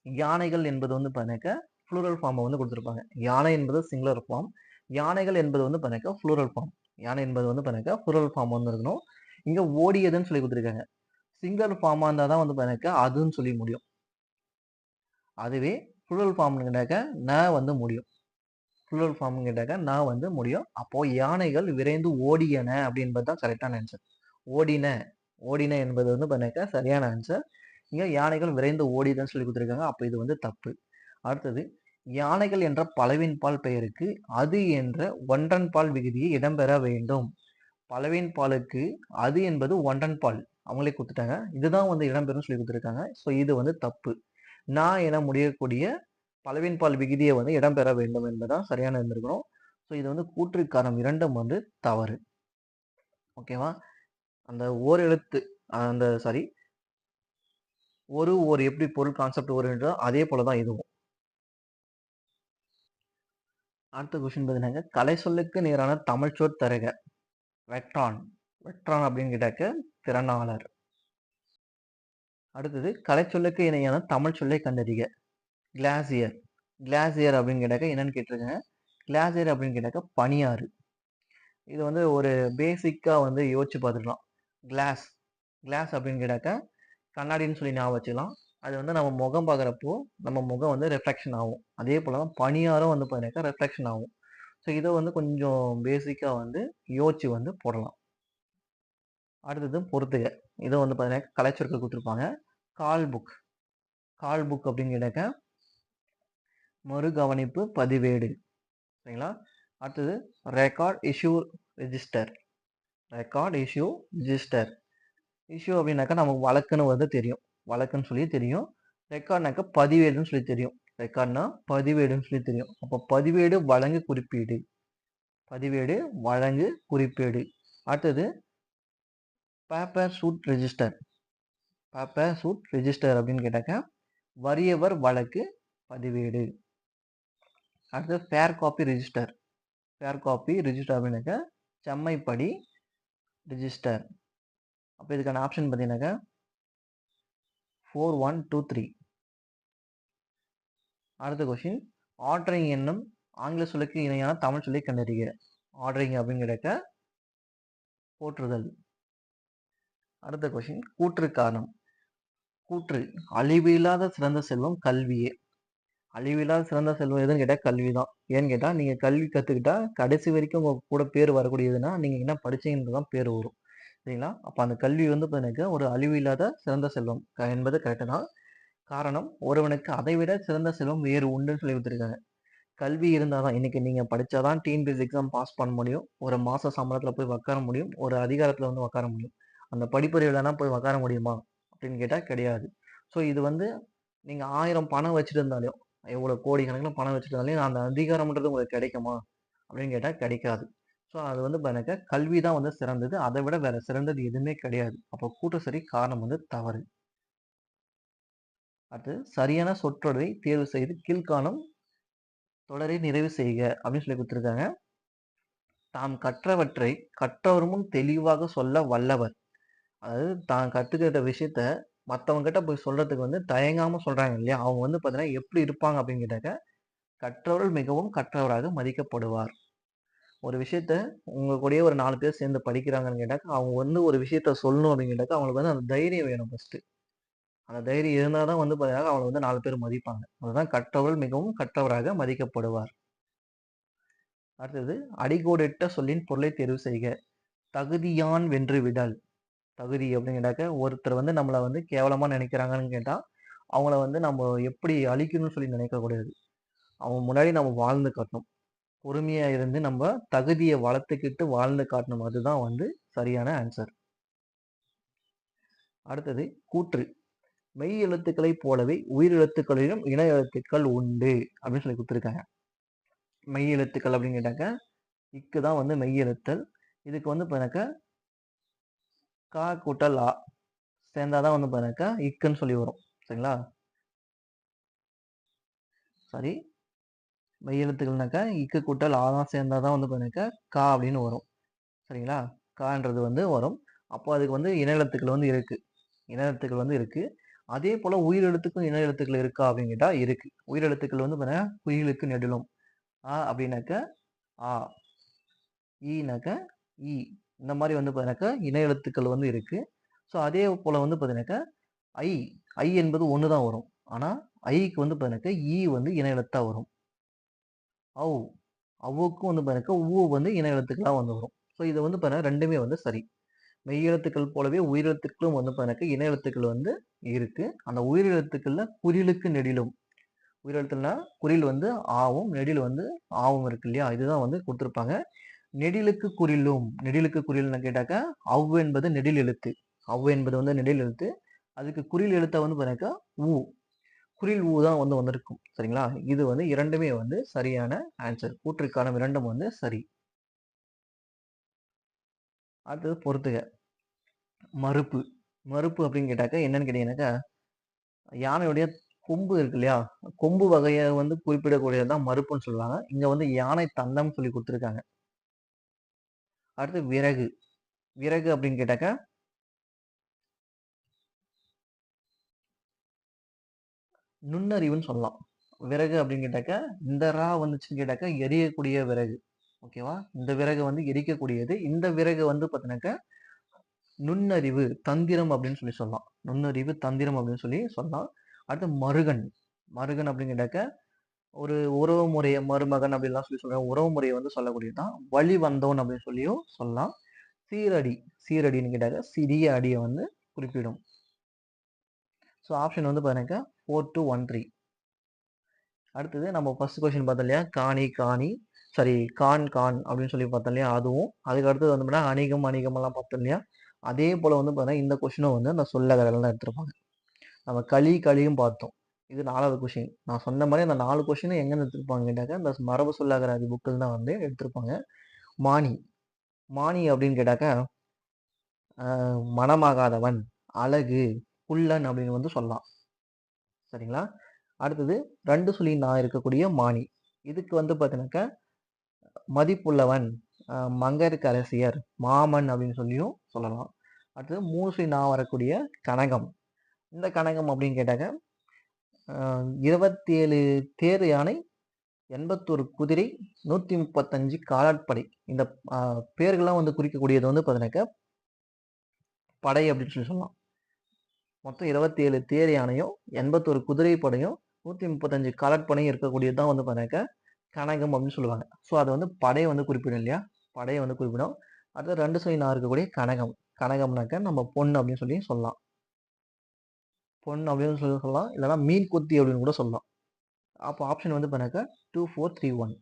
யானைகள் என்பது வந்து பார்த்தீங்கன்னாக்கா ப்ளூரல் ஃபார்மை வந்து கொடுத்துருப்பாங்க. யானை என்பது சிங்குலர் ஃபார்ம். யானைகள் என்பது வந்து பார்த்தீங்கன்னாக்கா ப்ளூரல் ஃபார்ம். யானை என்பது வந்து பார்த்தீங்கன்னாக்கா ப்ளூரல் ஃபார்ம் வந்து இருக்கணும். இங்க ஓடியதுன்னு சொல்லி கொடுத்துருக்காங்க. சிங்குலர் ஃபார்மா இருந்தா தான் வந்து பார்த்தீங்கன்னாக்கா அதுன்னு சொல்லி முடியும். அதுவே ப்ளூரல் ஃபார்ம்னு கேட்டாக்கா ந வந்து முடியும். ப்ளூரல் ஃபார்ம்னு கேட்டாக்கா ந வந்து முடியும். அப்போ யானைகள் விரைந்து ஓடியன அப்படின்றது தான் கரெக்டான ஆன்சர். ஓடின ஓடின என்பது வந்து பார்த்தீங்கன்னாக்கா சரியான ஆன்சர். இங்க யானைகள் விரைந்து ஓடியதுன்னு சொல்லி கொடுத்துருக்காங்க. அப்போ இது வந்து தப்பு. அடுத்தது யானைகள் என்ற பலவின் பால் பெயருக்கு அது என்ற ஒன்றன் பால் விகுதியை இடம்பெற வேண்டும். பலவின் பாலுக்கு அது என்பது ஒன்றன் பால் அவங்களே கொடுத்துட்டாங்க. இதுதான் வந்து இடம்பெறும் சொல்லி கொடுத்துருக்காங்க. ஸோ இது வந்து தப்பு. நான் என முடியக்கூடிய பலவின் பால் விகுதியை வந்து இடம்பெற வேண்டும் என்பதுதான் சரியான இருந்திருக்கணும். ஸோ இது வந்து கூற்றுக்காரம் இரண்டும் வந்து தவறு. ஓகேவா? அந்த ஓர் எழுத்து அந்த சாரி ஒரு எப்படி பொருள் கான்செப்ட் வருன்றதோ அதே போலதான் இதுவும். அடுத்த கொஸ்டின் பார்த்தீங்கன்னா கலை சொல்லுக்கு நேரான தமிழ் சொல் தருக. வெக்ட்ரான். வெக்ட்ரான் அப்படின்னு கேட்டாக்க திறனாளர். அடுத்தது கலை சொல்லுக்கு இணையான தமிழ் சொல்லை கண்டறிக. கிளாசியர். கிளாசியர் அப்படின்னு கேட்டாக்க என்னன்னு கேட்டிருக்காங்க. கிளாசியர் அப்படின்னு கேட்டாக்க பனியாறு. இது வந்து ஒரு பேசிக்கா வந்து யோசிச்சு பார்த்துக்கலாம். கிளாஸ். கிளாஸ் அப்படின்னு கேட்டாக்க கண்ணாடின்னு சொல்லி ஞாபகம் வச்சுக்கலாம். அது வந்து நம்ம முகம் பார்க்குறப்போ நம்ம முகம் வந்து ரெஃப்ளெக்ஷன் ஆகும். அதே போல தான் பனியாரும் வந்து பார்த்தீங்கன்னாக்கா ரெஃப்ளெக்ஷன் ஆகும். ஸோ இதை வந்து கொஞ்சம் பேசிக்கா வந்து யோசிச்சு வந்து போடலாம். அடுத்தது பொறுத்துக. இதை வந்து பார்த்தீங்கன்னா கலைச்சொற்கள் கொடுத்துருப்பாங்க. Call book. கால் புக் அப்படின்னு கேட்டாக்க மறுகவனிப்பு பதிவேடு. சரிங்களா? அடுத்தது record issue register. Record issue register. Issue அப்படின்னாக்கா நமக்கு வழக்குன்னு வந்து தெரியும். வழக்குன்னு சொல்லி தெரியும். ரெக்கார்ட்னாக்கா பதிவேடுன்னு சொல்லி தெரியும். ரெக்கார்ட்னா பதிவேடுன்னு சொல்லி தெரியும். அப்போ பதிவேடு வழங்கு குறிப்பீடு. பதிவேடு வழங்கு குறிப்பேடு. அடுத்தது paper suit register. Paper suit register அப்படின்னு கேட்டாக்க வறியவர் வழக்கு பதிவேடு. அடுத்து fair copy register. Fair copy register அப்படின்னாக்கா செம்மைப்படி ரெஜிஸ்டர். அப்போ இதுக்கான ஆப்ஷன் பார்த்தீங்கன்னாக்கா 4123. அடுத்த கொஸ்டின் ஆர்டரிங் என்னும் ஆங்கில சொல்லுக்கு இணையான தமிழ் சொல்லை கண்டறிக. ஆர்டரிங் அப்படின்னு கேட்டாக்க போற்றுதல். அடுத்த கொஸ்டின் கூற்று காரணம். கூற்று அழிவில்லாத சிறந்த செல்வம் கல்வியே. அழிவில்லாத சிறந்த செல்வம் எதுன்னு கேட்டால் கல்வி தான். ஏன்னு கேட்டால் நீங்கள் கல்வி கற்றுக்கிட்டா கடைசி வரைக்கும் உங்கள் கூட பேர் வரக்கூடியதுன்னா நீங்கள் என்ன படிச்சீங்கன்றது தான் பேர் வரும். சரிங்களா? அப்போ அந்த கல்வி வந்து பார்த்தீங்கன்னா ஒரு அழிவில்லாத சிறந்த செல்வம் என்பது கரெக்டு தான். காரணம் ஒருவனுக்கு அதை விட சிறந்த செல்வம் வேறு உண்டுன்னு சொல்லி கொடுத்துருக்காங்க. கல்வி இருந்தால் தான் இன்னைக்கு நீங்கள் படித்தாதான் டிஎன்பிஎஸ்சி எக்ஸாம் பாஸ் பண்ண முடியும். ஒரு மாத சம்பளத்தில் போய் உட்கார முடியும். ஒரு அதிகாரத்தில் வந்து உட்கார முடியும். அந்த படிப்பறிவு இல்லைன்னா போய் உட்கார முடியுமா அப்படின்னு கேட்டால் கிடையாது. ஸோ இது வந்து நீங்கள் 1000 பணம் வச்சுட்டு இருந்தாலும் எவ்வளோ கோடிக்கணக்கில் பணம் வச்சுட்டு இருந்தாலும் அந்த அதிகாரம்ன்றது உங்களுக்கு கிடைக்குமா அப்படின்னு கேட்டால் கிடைக்காது. ஸோ அது வந்து எனக்கு கல்வி தான் வந்து சிறந்தது. அதை விட வேற சிறந்தது எதுவுமே கிடையாது. அப்போ கூட்டு சரி காரணம் வந்து தவறு. அடுத்து சரியான சொற்றொடரை தேர்வு செய்து கீழ்காணும் தொடரை நிறைவு செய்க அப்படின்னு சொல்லி கொடுத்துருக்காங்க. தாம் கற்றவற்றை கற்றவர் முன் தெளிவாக சொல்ல வல்லவர். அதாவது தான் கத்துக்கிட்ட விஷயத்த மற்றவங்க கிட்ட போய் சொல்றதுக்கு வந்து தயங்காம சொல்றாங்க இல்லையா? அவங்க வந்து பார்த்தீங்கன்னா எப்படி இருப்பாங்க அப்படின்னு கேட்டாக்க கற்றவர்கள் மிகவும் கற்றவராக மதிக்கப்படுவார். ஒரு விஷயத்த உங்க கூடயே ஒரு 4 பேர் சேர்ந்து படிக்கிறாங்கன்னு கேட்டாக்கா, அவங்க வந்து ஒரு விஷயத்த சொல்லணும் அப்படின்னு கேட்டாக்கா, அவங்களுக்கு வந்து அந்த தைரியம் வேணும் ஃபர்ஸ்ட்டு. அந்த தைரியம் இருந்தா தான் வந்து பார்த்தீங்கன்னா, அவங்கள வந்து 4 பேர் மதிப்பாங்க. அதுதான் கற்றவர் மிகவும் கற்றவராக மதிக்கப்படுவார். அடுத்தது அடிகோடிட்ட சொல்லின் பொருளை தேர்வு செய்க. தகுதியான் வென்று விடல். தகுதி அப்படின்னு கேட்டாக்க, ஒருத்தர் வந்து நம்மள வந்து கேவலமா நினைக்கிறாங்கன்னு கேட்டா, அவங்கள வந்து நம்ம எப்படி அழிக்கணும்னு சொல்லி நினைக்கக்கூடாது. அவங்க முன்னாடி நம்ம வாழ்ந்து காட்டணும். பொறுமையா இருந்து நம்ம தகுதிய வளர்த்துக்கிட்டு வாழ்ந்து காட்டணும். அதுதான் வந்து சரியான ஆன்சர். அடுத்தது கூற்று. மெய் எழுத்துக்களைப் போலவே உயிர் எழுத்துக்களிலும் இன எழுத்துக்கள் உண்டு அப்படின்னு சொல்லி குடுத்துருக்காங்க. மெய் எழுத்துக்கள் அப்படின்னு கேட்டாக்க, இக்கு தான் வந்து மெய் எழுத்தல். இதுக்கு வந்து பாருங்க கா கூட்டல் ஆ சேர்ந்தா தான் வந்து பாருங்க இக்குன்னு சொல்லி வரும். சரிங்களா? சாரி. மெய் எழுத்துக்கள்னாக்கா, இக்கு கூட்டல் ஆ தான் சேர்ந்தா தான் வந்து பாருங்க கா அப்படின்னு வரும். சரிங்களா? கான்றது வந்து வரும். அப்போ அதுக்கு வந்து இன எழுத்துக்கள் வந்து இருக்கு. இன எழுத்துக்கள் வந்து இருக்கு. அதே போல உயிர் எழுத்துக்கும் இன எழுத்துக்கள் இருக்கா அப்படின்னு கேட்டா இருக்கு. உயிர் எழுத்துக்கள் வந்து பாத்தீங்கன்னா, குயிலுக்கு நெடிலும். ஆ அப்படின்னாக்க ஆ, ஈனாக்க ஈ. இந்த மாரி வந்து பாத்தீங்கன்னாக்கா, இன எழுத்துக்கள் வந்து இருக்கு. ஸோ அதே போல வந்து பாத்தீங்கன்னாக்கா, ஐ. ஐ என்பது 1 தான் வரும். ஆனா, ஐக்கு வந்து பாத்தீங்கன்னாக்கா, ஈ வந்து இன எழுத்தா வரும். ஔ. ஔவுக்கும் வந்து பாத்தீங்கன்னாக்கா, ஊ வந்து இன எழுத்துக்களா வந்து வரும். ஸோ இது வந்து பாத்தீங்கன்னா 2மே வந்து சரி. மெய் எழுத்துக்கள் போலவே உயிரெழுத்துக்களும் வந்து பாத்தீங்கன்னாக்கா, இன எழுத்துக்கள் வந்து இருக்கு. அந்த உயிர் எழுத்துக்கள்ல குறிலுக்கு நெடிலும். உயிரெழுத்துலனா குறில் வந்து ஆவும், நெடில் வந்து ஆவும் இருக்கு இல்லையா? இதுதான் வந்து குடுத்திருப்பாங்க. நெடிலுக்கு குறிலும். நெடிலுக்கு குறில்னு கேட்டாக்கா, என்பது நெடில் எழுத்து. என்பது வந்து நெடில் எழுத்து. அதுக்கு குறில் எழுத்தா வந்து பாத்தீங்கன்னாக்கா, உ. குறில் உ தான் வந்து வந்திருக்கும். சரிங்களா? இது வந்து 2மே வந்து சரியான ஆன்சர். கூற்றுக்கான 2ம் வந்து சரி. அடுத்தது பொறுத்துக. மறுப்பு. மறுப்பு அப்படின்னு கேட்டாக்கா என்னன்னு கேட்டீங்கன்னாக்கா, யானையுடைய கொம்பு இருக்கு இல்லையா? கொம்பு வகைய வந்து குறிப்பிடக்கூடியது தான் மருப்புன்னு சொல்லுவாங்க. இங்க வந்து யானை தந்தம்னு சொல்லி குடுத்துருக்காங்க. அடுத்து விறகு. விறகு அப்படின்னு கேட்டாக்கா, நுண்ணறிவுன்னு சொல்லலாம். விறகு அப்படின்னு கேட்டாக்கா, இந்த வந்துச்சுன்னு கேட்டாக்கா, எரியக்கூடிய விறகு. ஓகேவா? இந்த விறகு வந்து எரிக்கக்கூடியது. இந்த விறகு வந்து பார்த்தீங்கன்னாக்கா, நுண்ணறிவு, தந்திரம் அப்படின்னு சொல்லி சொல்லலாம். நுண்ணறிவு, தந்திரம் அப்படின்னு சொல்லி சொல்லலாம். அடுத்து மருகன். மருகன் அப்படின்னு கேட்டாக்கா, ஒரு உறவு முறைய மருமகன் அப்படின்லாம் சொல்லி சொல்றாங்க. உறவு முறைய வந்து சொல்லக்கூடியது தான். வழி வந்தோன் அப்படின்னு சொல்லியும் சொல்லலாம். சீரடி. சீரடின்னு கேட்டாக்க, சிறிய அடிய வந்து குறிப்பிடும். ஸோ ஆப்ஷன் வந்து பாருங்க 4213. அடுத்தது நம்ம ஃபர்ஸ்ட் கொஸ்டின் பார்த்தோம் இல்லையா? காணி, காணி. சாரி கான் அப்படின்னு சொல்லி பார்த்தோம் இல்லையா? அதுவும். அதுக்கு அடுத்தது வந்து பார்த்தீங்கன்னா, அணிகம், அணிகமெல்லாம் பார்த்தோம் இல்லையா? அதே போல வந்து பார்த்தீங்கன்னா, இந்த கொஸ்டினும் வந்து அந்த சொல்லகரெல்லாம் எடுத்திருப்பாங்க. நம்ம களி, களியும் பார்த்தோம். இது 4வது கொஸ்டின். நான் சொன்ன மாரி அந்த 4 கொஸ்டினும் எங்கருந்து எடுத்திருப்பாங்கன்னு கேட்டாக்கா, இந்த மரபு சொல்லகராதி புக்கில் தான் வந்து எடுத்திருப்பாங்க. மானி. மானி அப்படின்னு கேட்டாக்கா, மணமாகாதவன், அழகு, குள்ளன் அப்படின்னு வந்து சொல்லலாம். சரிங்களா? அடுத்தது 2 சொல்லி நான் இருக்கக்கூடிய மானி. இதுக்கு வந்து பார்த்தீங்கன்னாக்கா, மதிப்புள்ளவன், மங்கையர்க்கரசியர், மாமன் அப்படின்னு சொல்லியும் சொல்லலாம். அடுத்தது 3 சொல்லி நான் வரக்கூடிய கனகம். இந்த கனகம் அப்படின்னு கேட்டாக்க, 27 தேர் யானை, 81 குதிரை, 135 காலாட்படை. இந்த அ பேர்கள்லாம் வந்து குறிக்கக்கூடியது வந்து பார்த்தீங்கன்னாக்கா, படை அப்படின்னு சொல்லி சொல்லலாம். மொத்தம் 27 தேர் யானையும், 81 குதிரை படையும், 135 காலாட்படையும் இருக்கக்கூடியது தான் வந்து பார்த்தீங்கன்னாக்கா, கனகம் அப்படின்னு சொல்லுவாங்க. ஸோ அது வந்து படைய வந்து குறிப்பிடும் இல்லையா? படைய வந்து குறிப்பிடும். அடுத்து 2 சொல்லி நான் இருக்கக்கூடிய கனகம். கனகம்னாக்க நம்ம பொன் அப்படின்னு சொல்லி சொல்லலாம். பொன் அப்படின்னு சொல்லி சொல்லலாம். இல்லன்னா மீன் கொத்தி அப்படின்னு கூட சொல்லலாம். அப்போ ஆப்ஷன் வந்து பார்த்தீங்கன்னாக்கா 2431.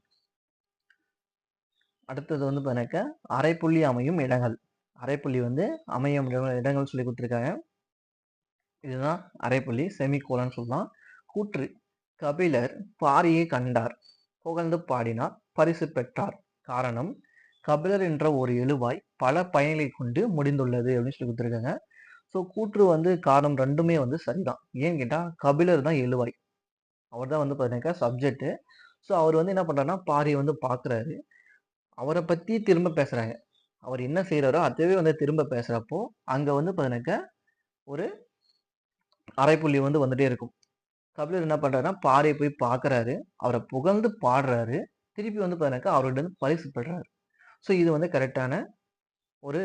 அடுத்தது வந்து பார்த்தீங்கன்னாக்கா, அரைப்புள்ளி அமையும் இடங்கள். அரைப்புள்ளி வந்து அமையும் இடங்கள் சொல்லி குடுத்துருக்காங்க. இதுதான் அரைப்புள்ளி செமிகோலன் சொல்லலாம். கூற்று. கபிலர் பாரியை கண்டார். புகழ்ந்து பாடினார். பரிசு பெற்றார். காரணம். கபிலர் என்ற ஒரு எழுவாய் பல பயன்களை கொண்டு முடிந்துள்ளது அப்படின்னு சொல்லி குடுத்துருக்காங்க. ஸோ கூற்று வந்து காரணம் 2மே வந்து சரிதான். ஏன்னு கேட்டா, கபிலர் தான் எழுவாய். அவர் தான் வந்து பார்த்தீங்கன்னாக்கா சப்ஜெக்ட். ஸோ அவர் வந்து என்ன பண்றாருன்னா, பாரியை வந்து பார்க்குறாரு. அவர பத்தி திரும்ப பேசுறாங்க. அவர் என்ன செய்றாரோ, அதுவே வந்து திரும்ப பேசுறப்போ, அங்க வந்து பார்த்தீங்கன்னாக்கா, ஒரு அரைப்புள்ளி வந்து வந்துட்டே இருக்கும். கபிலர் என்ன பண்றாருன்னா, பாறைய போய் பார்க்குறாரு. அவர புகழ்ந்து பாடுறாரு. திருப்பி வந்து பார்த்தீங்கன்னாக்கா, அவர்கிட்ட இருந்து பரிசு பெறுறாரு. ஸோ இது வந்து கரெக்டான ஒரு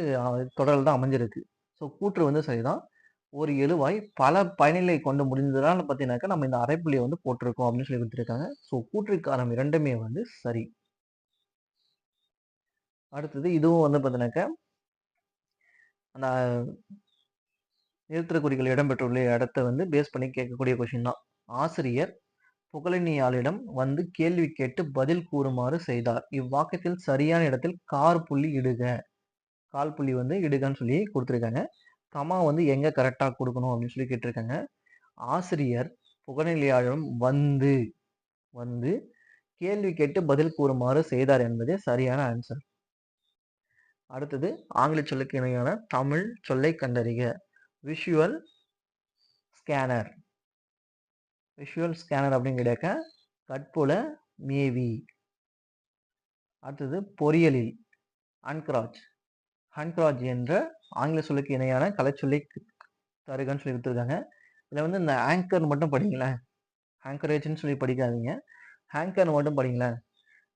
தொடரில் தான் அமைஞ்சிருக்கு. ஸோ கூற்று வந்து சரிதான். ஒரு எழுவாய் பல பயனிலை கொண்டு முடிந்ததுனால பார்த்தீங்கன்னாக்கா, நம்ம இந்த அரைப்புள்ளிய வந்து போட்டிருக்கோம் அப்படின்னு சொல்லி குடுத்துருக்காங்க. ஸோ கூற்றுக்காரம் 2மே வந்து சரி. அடுத்தது இதுவும் வந்து பார்த்தீங்கன்னாக்கா, அந்த நிறுத்தற்குறிகள் இடம்பெற்றுள்ள இடத்த வந்து பேஸ் பண்ணி கேட்கக்கூடிய கொஸ்டின் தான். ஆசிரியர் புகழினியாளிடம் வந்து கேள்வி கேட்டு பதில் கூறுமாறு செய்தார். இவ்வாக்கியத்தில் சரியான இடத்தில் காற்புள்ளி இடுக. கால்புள்ளி வந்து இடுகன்னு சொல்லி குடுத்துருக்காங்க. கமா வந்து எங்க கரெக்ட்டா குடுக்கணும் அப்படின்னு சொல்லி கேட்டிருக்காங்க. ஆசிரியர் புகழினியாளிடம் வந்து வந்து கேள்வி கேட்டு பதில் கூறுமாறு செய்தார் என்பதே சரியான ஆன்சர். அடுத்தது ஆங்கில சொல்லுக்கு இணையான தமிழ் சொல்லை கண்டறிக. Visual scanner. விஷுவல் ஸ்கேனர் அப்படின்னு கேட்டாக்க கற்புல மேவி. அடுத்தது பொறியியலில் அன்கராஜ். அன்கராஜ் என்ற ஆங்கில சொல்லுக்கு இணையான கலைச்சொல்லை தருகன்னு சொல்லி கொடுத்துருக்காங்க. இதுல வந்து இந்த ஆங்கர் மட்டும் படிங்களேன். ஆங்கரேஜ்ன்னு சொல்லி படிக்காதீங்க. ஆங்கர் மட்டும் படிங்களேன்.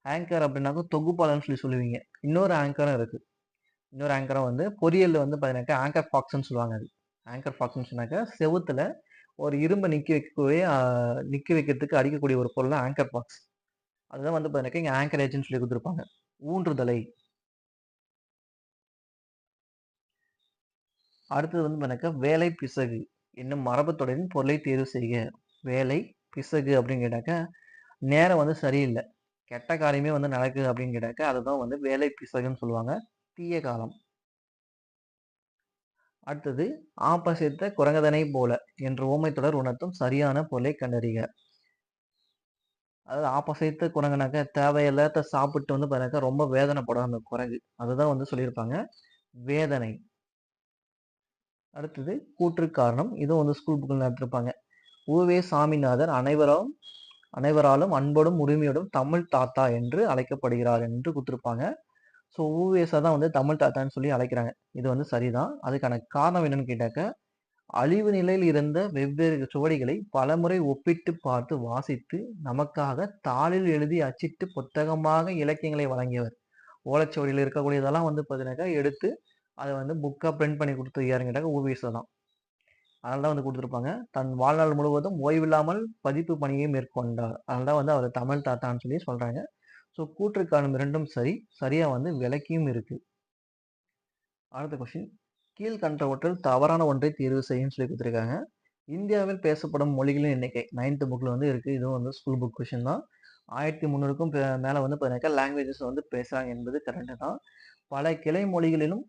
ஆங்கர் அப்படின்னாக்க தொகுப்பாளர்னு சொல்லி சொல்லுவீங்க. இன்னொரு ஆங்கரும் இருக்கு. இன்னொரு ஆங்கரும் வந்து பொறியியல்ல வந்து பார்த்தீங்கன்னாக்கா ஆங்கர் ஃபாக்ஸ்ன்னு சொல்லுவாங்க அது. ஆங்கர் ஃபாக்ஸ்ன்னு சொன்னாக்கா செவுத்துல ஒரு இரும்ப நிக்க வைக்கிறதுக்கு அடிக்கக்கூடிய ஒரு பொருள் தான் ஆங்கர் பாக்ஸ். அதுதான் வந்து பார்த்தீங்கன்னாக்கா இங்க ஆங்கரேஜ்ன்னு சொல்லி குடுத்துருப்பாங்க. ஊன்றுதலை. அடுத்தது வந்து பார்த்தீங்கன்னாக்கா வேலை பிசகு என்னும் மரபுத் தொடரின் பொருளை தேர்வு செய்க. வேலை பிசகு அப்படின்னு கேட்டாக்கா நேரம் வந்து சரியில்ல. கெட்ட காரியமே வந்து நடக்குது அப்படின்னு கேட்டாக்கா அதுதான் வந்து வேலை பிசகுன்னு சொல்லுவாங்க. தீய காலம். அடுத்தது ஆப்பசைத்த குரங்கதனை போல என்ற உவமைத் தொடர் உணர்த்தும் சரியான பொருளை கண்டறிக. அதாவது ஆப்போசைட் குரங்குனாக்கா தேவையில்லாத சாப்பிட்டு வந்து பாருங்க ரொம்ப வேதனைப்படும் அந்த குரங்கு. அதுதான் வந்து சொல்லியிருப்பாங்க. வேதனை. அடுத்தது கூற்று காரணம். இதுவும் வந்து ஸ்கூல் புக்ல எடுத்திருப்பாங்க. உ.வே. சாமிநாதர் அனைவராலும் அன்போடும் உரிமையோடும் தமிழ் தாத்தா என்று அழைக்கப்படுகிறார் என்று குடுத்திருப்பாங்க. ஸோ உ.வே.சா தான் வந்து தமிழ் தாத்தான்னு சொல்லி அழைக்கிறாங்க. இது வந்து சரிதான். அதுக்கான காரணம் என்னன்னு கேட்டாக்க, அழிவு நிலையில் இருந்த வெவ்வேறு சுவடிகளை பலமுறை ஒப்பிட்டு பார்த்து வாசித்து நமக்காக தாளில் எழுதி அச்சிட்டு புத்தகமாக இலக்கியங்களை வழங்கியவர். ஓலைச்சுவடியில இருக்கக்கூடியதெல்லாம் வந்து பார்த்தீங்கன்னாக்கா எடுத்து அத வந்து புக்கா பிரிண்ட் பண்ணி குடுத்தது யாருன்னு கேட்டாக்கா உ.வே.சா தான். அதனால தான் வந்து குடுத்திருப்பாங்க. தன் வாழ்நாள் முழுவதும் ஓய்வில்லாமல் பதிப்பு பணியை மேற்கொண்டார். அதனால தான் வந்து அவர தமிழ் தாத்தான்னு சொல்லி சொல்றாங்க. ஸோ கூற்று காரணம் 2ம் சரி. சரியா வந்து விளக்கியும் இருக்கு. அடுத்த கொஸ்டின். கீழ்கண்டவற்றில் தவறான ஒன்றை தேர்வு செய்யுன்னு சொல்லி குடுத்திருக்காங்க. இந்தியாவில் பேசப்படும் மொழிகளின் எண்ணிக்கை 9th புக்ல வந்து இருக்கு. இதுவும் வந்து ஸ்கூல் புக் கொஸ்டின் தான். 1300க்கும் மேல வந்து பார்த்தீங்கன்னாக்கா லாங்குவேஜஸ் வந்து பேசுறாங்க என்பது கரெக்ட் தான். பல கிளை மொழிகளிலும்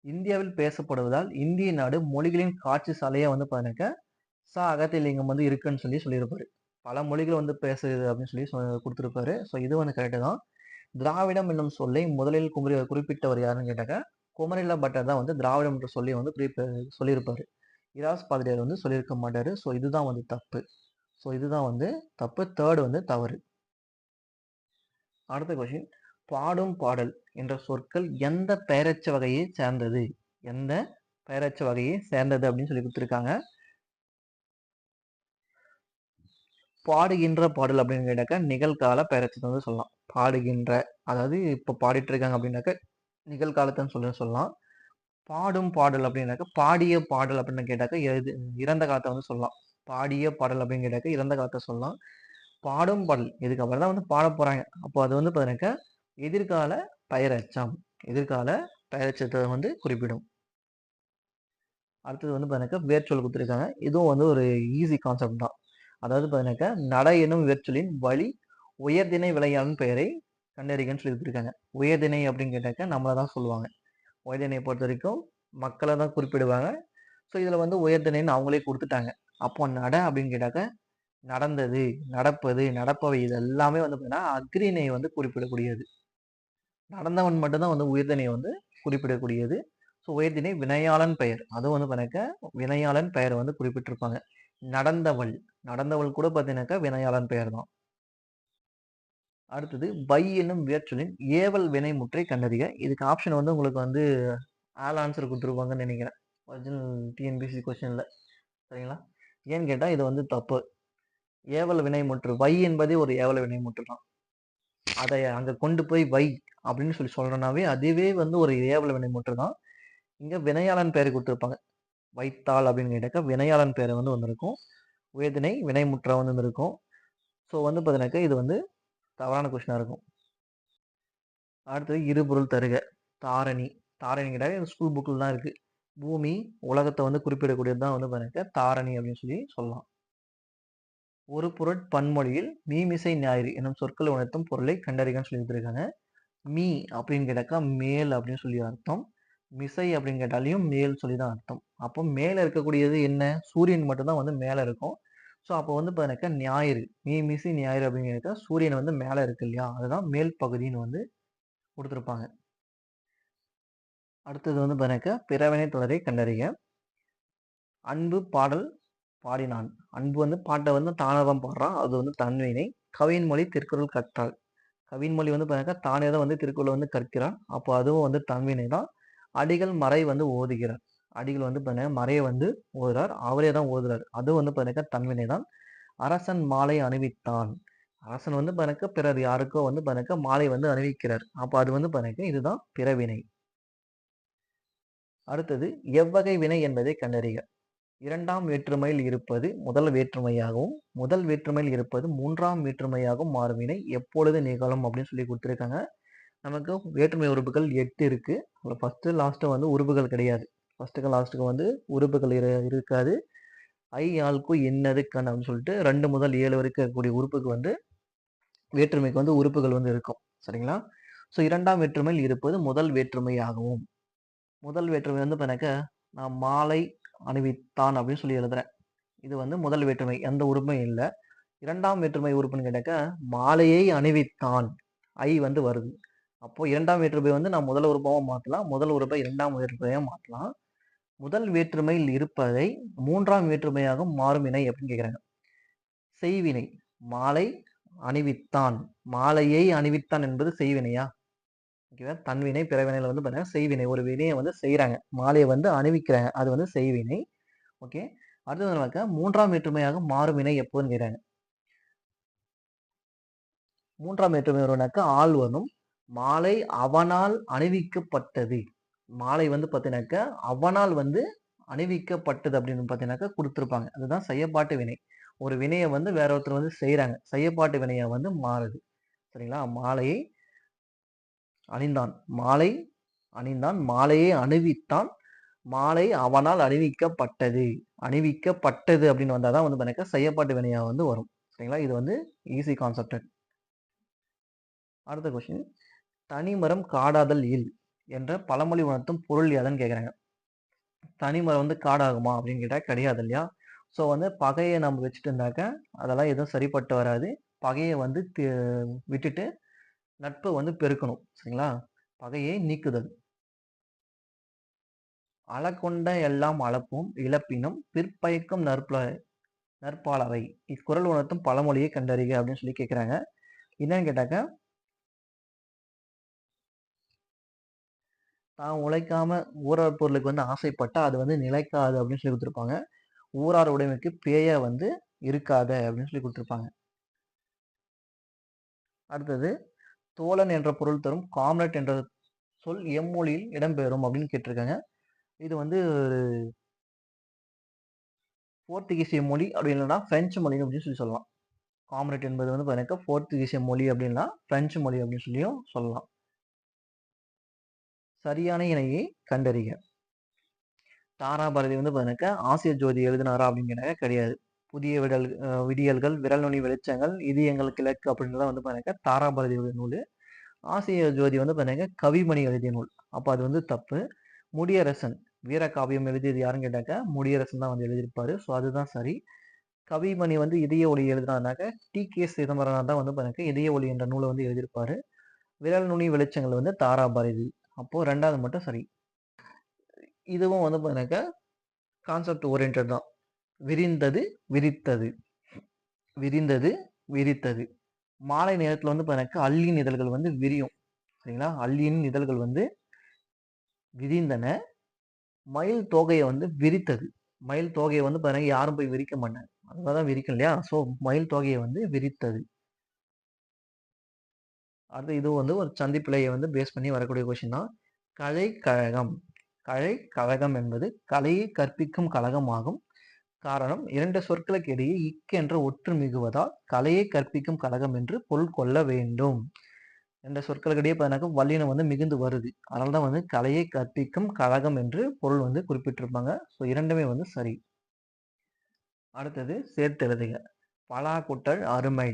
இந்தியாவில் பேசப்படுவதால் இந்திய நாடு மொழிகளின் காட்சி சாலையா வந்து பார்த்தீங்கன்னாக்கா அகத்தியலிங்கம் வந்து இருக்குன்னு சொல்லி சொல்லியிருப்பாரு. பல மொழிகள் வந்து பேசுது அப்படின்னு சொல்லி குடுத்திருப்பாரு. ஸோ இது வந்து கரெக்ட் தான். திராவிடம் என்னும் சொல்லை முதலில் குறிப்பிட்டவர் யாருன்னு கேட்டாக்கா குமரில பட்டர் தான் வந்து திராவிடம் என்ற சொல்லை வந்து சொல்லியிருப்பாரு. இராஸ் பாதிரியார் வந்து சொல்லியிருக்க மாட்டாரு. ஸோ இதுதான் வந்து தப்பு. ஸோ இதுதான் வந்து தப்பு. 3 வந்து தவறு. அடுத்த கொஸ்டின். பாடும் பாடல் என்ற சொற்கள் எந்த பெயரெச்ச வகையை சேர்ந்தது? எந்த பெயரெச்ச வகையை சேர்ந்தது அப்படின்னு சொல்லி குடுத்திருக்காங்க. பாடுகின்ற பாடல் அப்படின்னு கேட்டாக்கா நிகழ்கால பெயரெச்சத்தை வந்து சொல்லலாம். பாடுகின்ற அதாவது இப்ப பாடிட்டு இருக்காங்க அப்படின்னாக்கா நிகழ்காலத்தைன்னு சொல்லலாம். பாடும் பாடல் அப்படின்னாக்கா பாடிய பாடல் அப்படின்னு கேட்டாக்கா இறந்த காலத்தை வந்து சொல்லலாம். பாடிய பாடல் அப்படின்னு கேட்டாக்கா இறந்த காலத்தை சொல்லலாம். பாடும் பாடல் இதுக்கப்புறம் தான் வந்து பாட போறாங்க. அப்போ அது வந்து பார்த்தீங்கன்னாக்கா எதிர்கால பெயரெச்சம். எதிர்கால பெயரெச்சத்தை வந்து குறிப்பிடும். அடுத்தது வந்து பார்த்தீங்கன்னாக்கா வேர்ச்சொல் குடுத்திருக்காங்க. இதுவும் வந்து ஒரு ஈஸி கான்செப்ட் தான். அதாவது பார்த்தீங்கன்னாக்கா நட எனும் வேர்ச்சொல்லின் வழி உயர்திணை விளையாடும் பெயரை கண்டறிகன்னு சொல்லி குடுத்திருக்காங்க. உயர்திணை அப்படின்னு கேட்டாக்கா நம்மள தான் சொல்லுவாங்க. உயர்திணையை பொறுத்தவரைக்கும் மக்கள தான் குறிப்பிடுவாங்க. ஸோ இதுல வந்து உயர்திணைன்னு அவங்களே குடுத்துட்டாங்க. அப்போ நட அப்படின்னு கேட்டாக்கா நடந்தது, நடப்பது, நடப்பவை இது எல்லாமே வந்து பார்த்தீங்கன்னா அஃறிணை வந்து குறிப்பிடக்கூடியது. நடந்தவன் மட்டும் தான் வந்து உயர்திணையை வந்து குறிப்பிடக்கூடியது. ஸோ உயர்திணை வினையாளன் பெயர். அதுவும் வந்து பார்த்தீங்கன்னாக்கா வினையாளன் பெயரை வந்து குறிப்பிட்டிருப்பாங்க. நடந்தவள். நடந்தவள் கூட பார்த்தீங்கன்னாக்கா வினையாளன் பெயர் தான். அடுத்தது பை என்னும் வேர்ச்சொல்லின் ஏவல் வினைமுற்றை கண்டறிக. இதுக்கு ஆப்ஷன் வந்து உங்களுக்கு வந்து ஆன்சர் குடுத்துருப்பாங்கன்னு நெனைக்கிறேன். ஒரிஜினல் டிஎன்பிஎஸ்சி கொஸ்டின்ல. சரிங்களா? ஏன்னு கேட்டா இது வந்து தப்பு. ஏவல் வினைமுற்று. வை என்பதே ஒரு ஏவல வினைமுற்று தான். அதை அங்க கொண்டு போய் வை அப்படின்னு சொல்றோம்னாவே அதுவே வந்து ஒரு ஏவல வினைமுற்று தான். இங்க வினையாளன் பெயரை குடுத்திருப்பாங்க. வைத்தாள் அப்படின்னு கேட்டாக்கா வினையாளன் பெயர் வந்து வந்திருக்கும். உயர்திணை வினைமுற்றா வந்து இருக்கும். ஸோ வந்து பார்த்தீங்கன்னாக்கா இது வந்து தவறான கொஸ்டினா இருக்கும். அடுத்தது இருபொருள் தருக. தாரணி. தாரணி கேட்டாக்க ஸ்கூல் புக்ல தான் இருக்கு. பூமி, உலகத்த வந்து குறிப்பிடக்கூடியது தான் வந்து பார்த்தீங்கன்னாக்கா தாரணி அப்படின்னு சொல்லலாம். ஒரு பொருட் பன்மொழியில் மீமிசை ஞாயிறு எனும் சொற்கள் உணர்த்தும் பொருளை கண்டறிகன்னு சொல்லி கொடுத்துருக்காங்க. மீ அப்படின்னு கேட்டாக்கா மேல் அப்படின்னு சொல்லி அர்த்தம். மிசை அப்படின்னு கேட்டாலையும் மேல் சொல்லி தான் அர்த்தம். அப்போ மேல இருக்கக்கூடியது என்ன? சூரியன் மட்டும் தான் வந்து மேல இருக்கும். ஸோ அப்போ வந்து பார்த்தீங்கன்னாக்கா ஞாயிறு. மீ மிசை ஞாயிறு அப்படின்னு கேட்டா சூரியன் வந்து மேல இருக்கு இல்லையா? அதுதான் மேல் பகுதின்னு வந்து குடுத்திருப்பாங்க. அடுத்தது வந்து பார்த்தீங்கன்னாக்கா பிறவினை தொடரை கண்டறிக. அன்பு பாடல் பாடினான். அன்பு வந்து பாட்ட வந்து தானா தான் பாடுறான். அது வந்து தன்வினை. கவியின் மொழி திருக்குறள் கற்றாள். கவியின் மொழி வந்து பார்த்தீங்கன்னாக்கா தானே தான் வந்து திருக்குறள் வந்து கற்கிறான். அப்போ அதுவும் வந்து தன்வினை தான். அடிகள் மறை வந்து ஓதுகிறார். அடிகள் வந்து பார்த்தீங்கன்னா மறைய வந்து ஓதுறார். அவரே தான் ஓதுறார். அதுவும் வந்து பார்த்தீங்கன்னாக்கா தன்வினை தான். அரசன் மாலை அணிவித்தான். அரசன் வந்து பார்த்தீங்கன்னாக்கா பிறர் யாருக்கோ வந்து பார்த்தீங்கன்னாக்கா மாலை வந்து அணிவிக்கிறார். அப்போ அது வந்து பார்த்தீங்கன்னாக்கா இதுதான் பிறவினை. அடுத்தது எவ்வகை வினை என்பதை கண்டறிக. இரண்டாம் வேற்றுமையில் இருப்பது முதல் வேற்றுமையாகவும், முதல் வேற்றுமையில் இருப்பது மூன்றாம் வேற்றுமையாகவும் மாறும் வினை எப்பொழுது நிகழும் அப்படின்னு சொல்லி கொடுத்துருக்காங்க. நமக்கு வேற்றுமை உறுப்புகள் 8 இருக்கு. அதில் ஃபர்ஸ்ட் லாஸ்ட் வந்து உறுப்புகள் கிடையாது. ஃபர்ஸ்ட்டுக்கு லாஸ்ட்டுக்கு வந்து உறுப்புகள் இருக்காது. ஐ ஆள்கு என்னது கண் அப்படின்னு சொல்லிட்டு 2 முதல் 7 வரைக்கும் இருக்கக்கூடிய உறுப்புக்கு வந்து வேற்றுமைக்கு வந்து உறுப்புகள் வந்து இருக்கும். சரிங்களா? ஸோ இரண்டாம் வேற்றுமையில் இருப்பது முதல் வேற்றுமையாகவும், முதல் வேற்றுமை வந்து இப்ப நான் மாலை அணிவித்தான் அப்படின்னு சொல்லி எழுதுறேன். இது வந்து முதல் வேற்றுமை. எந்த உறுப்பும் இல்ல. இரண்டாம் வேற்றுமை உறுப்புன்னு கேட்டாக்கா, மாலையை அணிவித்தான். ஐ வந்து வருது. அப்போ இரண்டாம் வேற்றுமை வந்து நான் முதல் உறுப்பாவா மாத்தலாம். முதல் உறுப்பை இரண்டாம் வேற்றுமையா மாத்தலாம். முதல் வேற்றுமையில் இருப்பதை மூன்றாம் வேற்றுமையாக மாறும் வினை அப்படின்னு கேட்கிறாங்க. செய்வினை. மாலை அணிவித்தான். மாலையை அணிவித்தான் என்பது செய்வினையா? ஓகேவா? தன்வினை, பிறவினையில வந்து பார்த்தீங்கன்னா செய்வினை. ஒரு வினையை வந்து செய்றாங்க. மாலையை வந்து அணிவிக்கிறாங்க. அது வந்து செய்வினை. ஓகே. அடுத்தது நமக்கு மூன்றாம் வேற்றுமையாக மாறும் வினை எப்போதுன்னு கேட்கிறாங்க. மூன்றாம் வேற்றுமை வருவனாக்கா ஆள் வரும். மாலை அவனால் அணிவிக்கப்பட்டது. மாலை வந்து பார்த்தீங்கன்னாக்கா, அவனால் வந்து அணிவிக்கப்பட்டது அப்படின்னு பார்த்தீங்கன்னாக்கா குடுத்திருப்பாங்க. அதுதான் செய்யப்பாட்டு வினை. ஒரு வினைய வந்து வேற ஒருத்தர் வந்து செய்றாங்க. செய்யப்பாட்டு வினையா வந்து மாறுது. சரிங்களா? மாலையை அணிந்தான். மாலை அணிந்தான். மாலையை அணிவித்தான். மாலை அவனால் அணிவிக்கப்பட்டது. அணிவிக்கப்பட்டது அப்படின்னு வந்தா தான் வந்து பார்த்தீங்கன்னாக்கா செய்யப்பாட்டு வினையா வந்து வரும். சரிங்களா? இது வந்து ஈஸி கான்செப்ட். அடுத்த கொஸ்டின். தனிமரம் காடாதல் இல் என்ற பழமொழி உணர்த்தும் பொருள் எதன்னு கேட்குறாங்க. தனிமரம் வந்து காடாகுமா அப்படின்னு கேட்டா கிடையாது இல்லையா? ஸோ வந்து பகையை நம்ம வச்சுட்டு இருந்தாக்க அதெல்லாம் எதுவும் சரிப்பட்டு வராது. பகையை வந்து விட்டுட்டு நட்பை வந்து பெருக்கணும். சரிங்களா? பகையை நீக்குதல். அளக்கொண்ட எல்லாம் அளப்போம் இழப்பினும் பிற்பயக்கும் நற்பாலவை. இக்குறள் உணர்த்தும் பழமொழியை கண்டறிக அப்படின்னு சொல்லி கேட்குறாங்க. என்னன்னு கேட்டாக்க தான் உழைக்காம ஊரார் பொருளுக்கு வந்து ஆசைப்பட்டா அது வந்து நிலைக்காது அப்படின்னு சொல்லி கொடுத்துருப்பாங்க. ஊரார் உடைமைக்கு பேய வந்து இருக்காத அப்படின்னு சொல்லி கொடுத்துருப்பாங்க. அடுத்தது தோழன் என்ற பொருள் தரும் காம்ரேட் என்ற சொல் எம்மொழியில் இடம்பெறும் அப்படின்னு கேட்டிருக்காங்க. இது வந்து போர்த்துகீசிய மொழி அப்படி இல்லைன்னா பிரெஞ்சு மொழி அப்படின்னு சொல்லலாம். காம்ரேட் என்பது வந்து பார்த்தீங்கன்னா போர்த்துகீசிய மொழி அப்படின்னா பிரெஞ்சு மொழி அப்படின்னு சொல்லியும் சொல்லலாம். சரியான இணையை கண்டறிக. தாராபாரதி வந்து பார்த்தீங்கன்னாக்கா ஆசிய ஜோதி எழுதினாரா அப்படின்னு கேட்டாக்க கிடையாது. புதிய விடியல்கள், விரல் நுனி வெளிச்சங்கள், இது எங்கள் கிழக்கு அப்படின்றத வந்து பார்த்தீங்கன்னாக்கா தாராபாரதியோட நூல். ஆசிய ஜோதி வந்து பார்த்தீங்கன்னா கவிமணி எழுதிய நூல். அப்போ அது வந்து தப்பு. முடியரசன் வீரகாவியம் எழுதியது யாருன்னு கேட்டாக்க முடியரசன் தான் வந்து எழுதியிருப்பாரு. ஸோ அதுதான் சரி. கவிமணி வந்து இதய ஒளி எழுதினாருனாக்க டி.கே. சிதம்பரனார் தான் வந்து பார்த்தீங்கன்னா இதய ஒளி என்ற நூலை வந்து எழுதியிருப்பாரு. விரல் நுனி வெளிச்சங்கள் வந்து தாராபாரதி. அப்போ 2வது மட்டும் சரி. இதுவும் வந்து பார்த்தீங்கன்னாக்கா கான்செப்ட் ஓரியன்டட் தான். விரிந்தது, விரித்தது. விரிந்தது, விரித்தது. மாலை நேரத்துல வந்து பார்த்தீங்கன்னாக்கா அல்லியின் இதழ்கள் வந்து விரியும். சரிங்களா? அல்லியின் இதழ்கள் வந்து விரிந்தன. மயில் தோகையை வந்து விரித்தது. மயில் தோகையை வந்து பார்த்தீங்கன்னா யாரும் போய் விரிக்க மாட்டாங்க. அதுதான் விரிக்கும் இல்லையா? ஸோ மயில் தோகையை வந்து விரித்தது. அடுத்து இது வந்து ஒரு சந்திப்பிழையை வந்து பேஸ் பண்ணி வரக்கூடிய கொஸ்டின் தான். கலைக்கழகம். கலைக்கழகம் என்பது கலையை கற்பிக்கும் கழகம் ஆகும். காரணம் 2 சொற்களுக்கு இடையே என்ற ஒற்று மிகுவதால் கலையை கற்பிக்கும் கழகம் என்று பொருள் கொள்ள வேண்டும். 2 சொற்களுக்கு இடையே பார்த்தீங்கன்னாக்கா வல்லினம் வந்து மிகுந்து வருது. அதனால தான் வந்து கலையை கற்பிக்கும் கழகம் என்று பொருள் வந்து குறிப்பிட்டிருப்பாங்க. ஸோ 2மே வந்து சரி. அடுத்தது சேர்த்து எழுதுக. பலா கூட்டல் அருமை.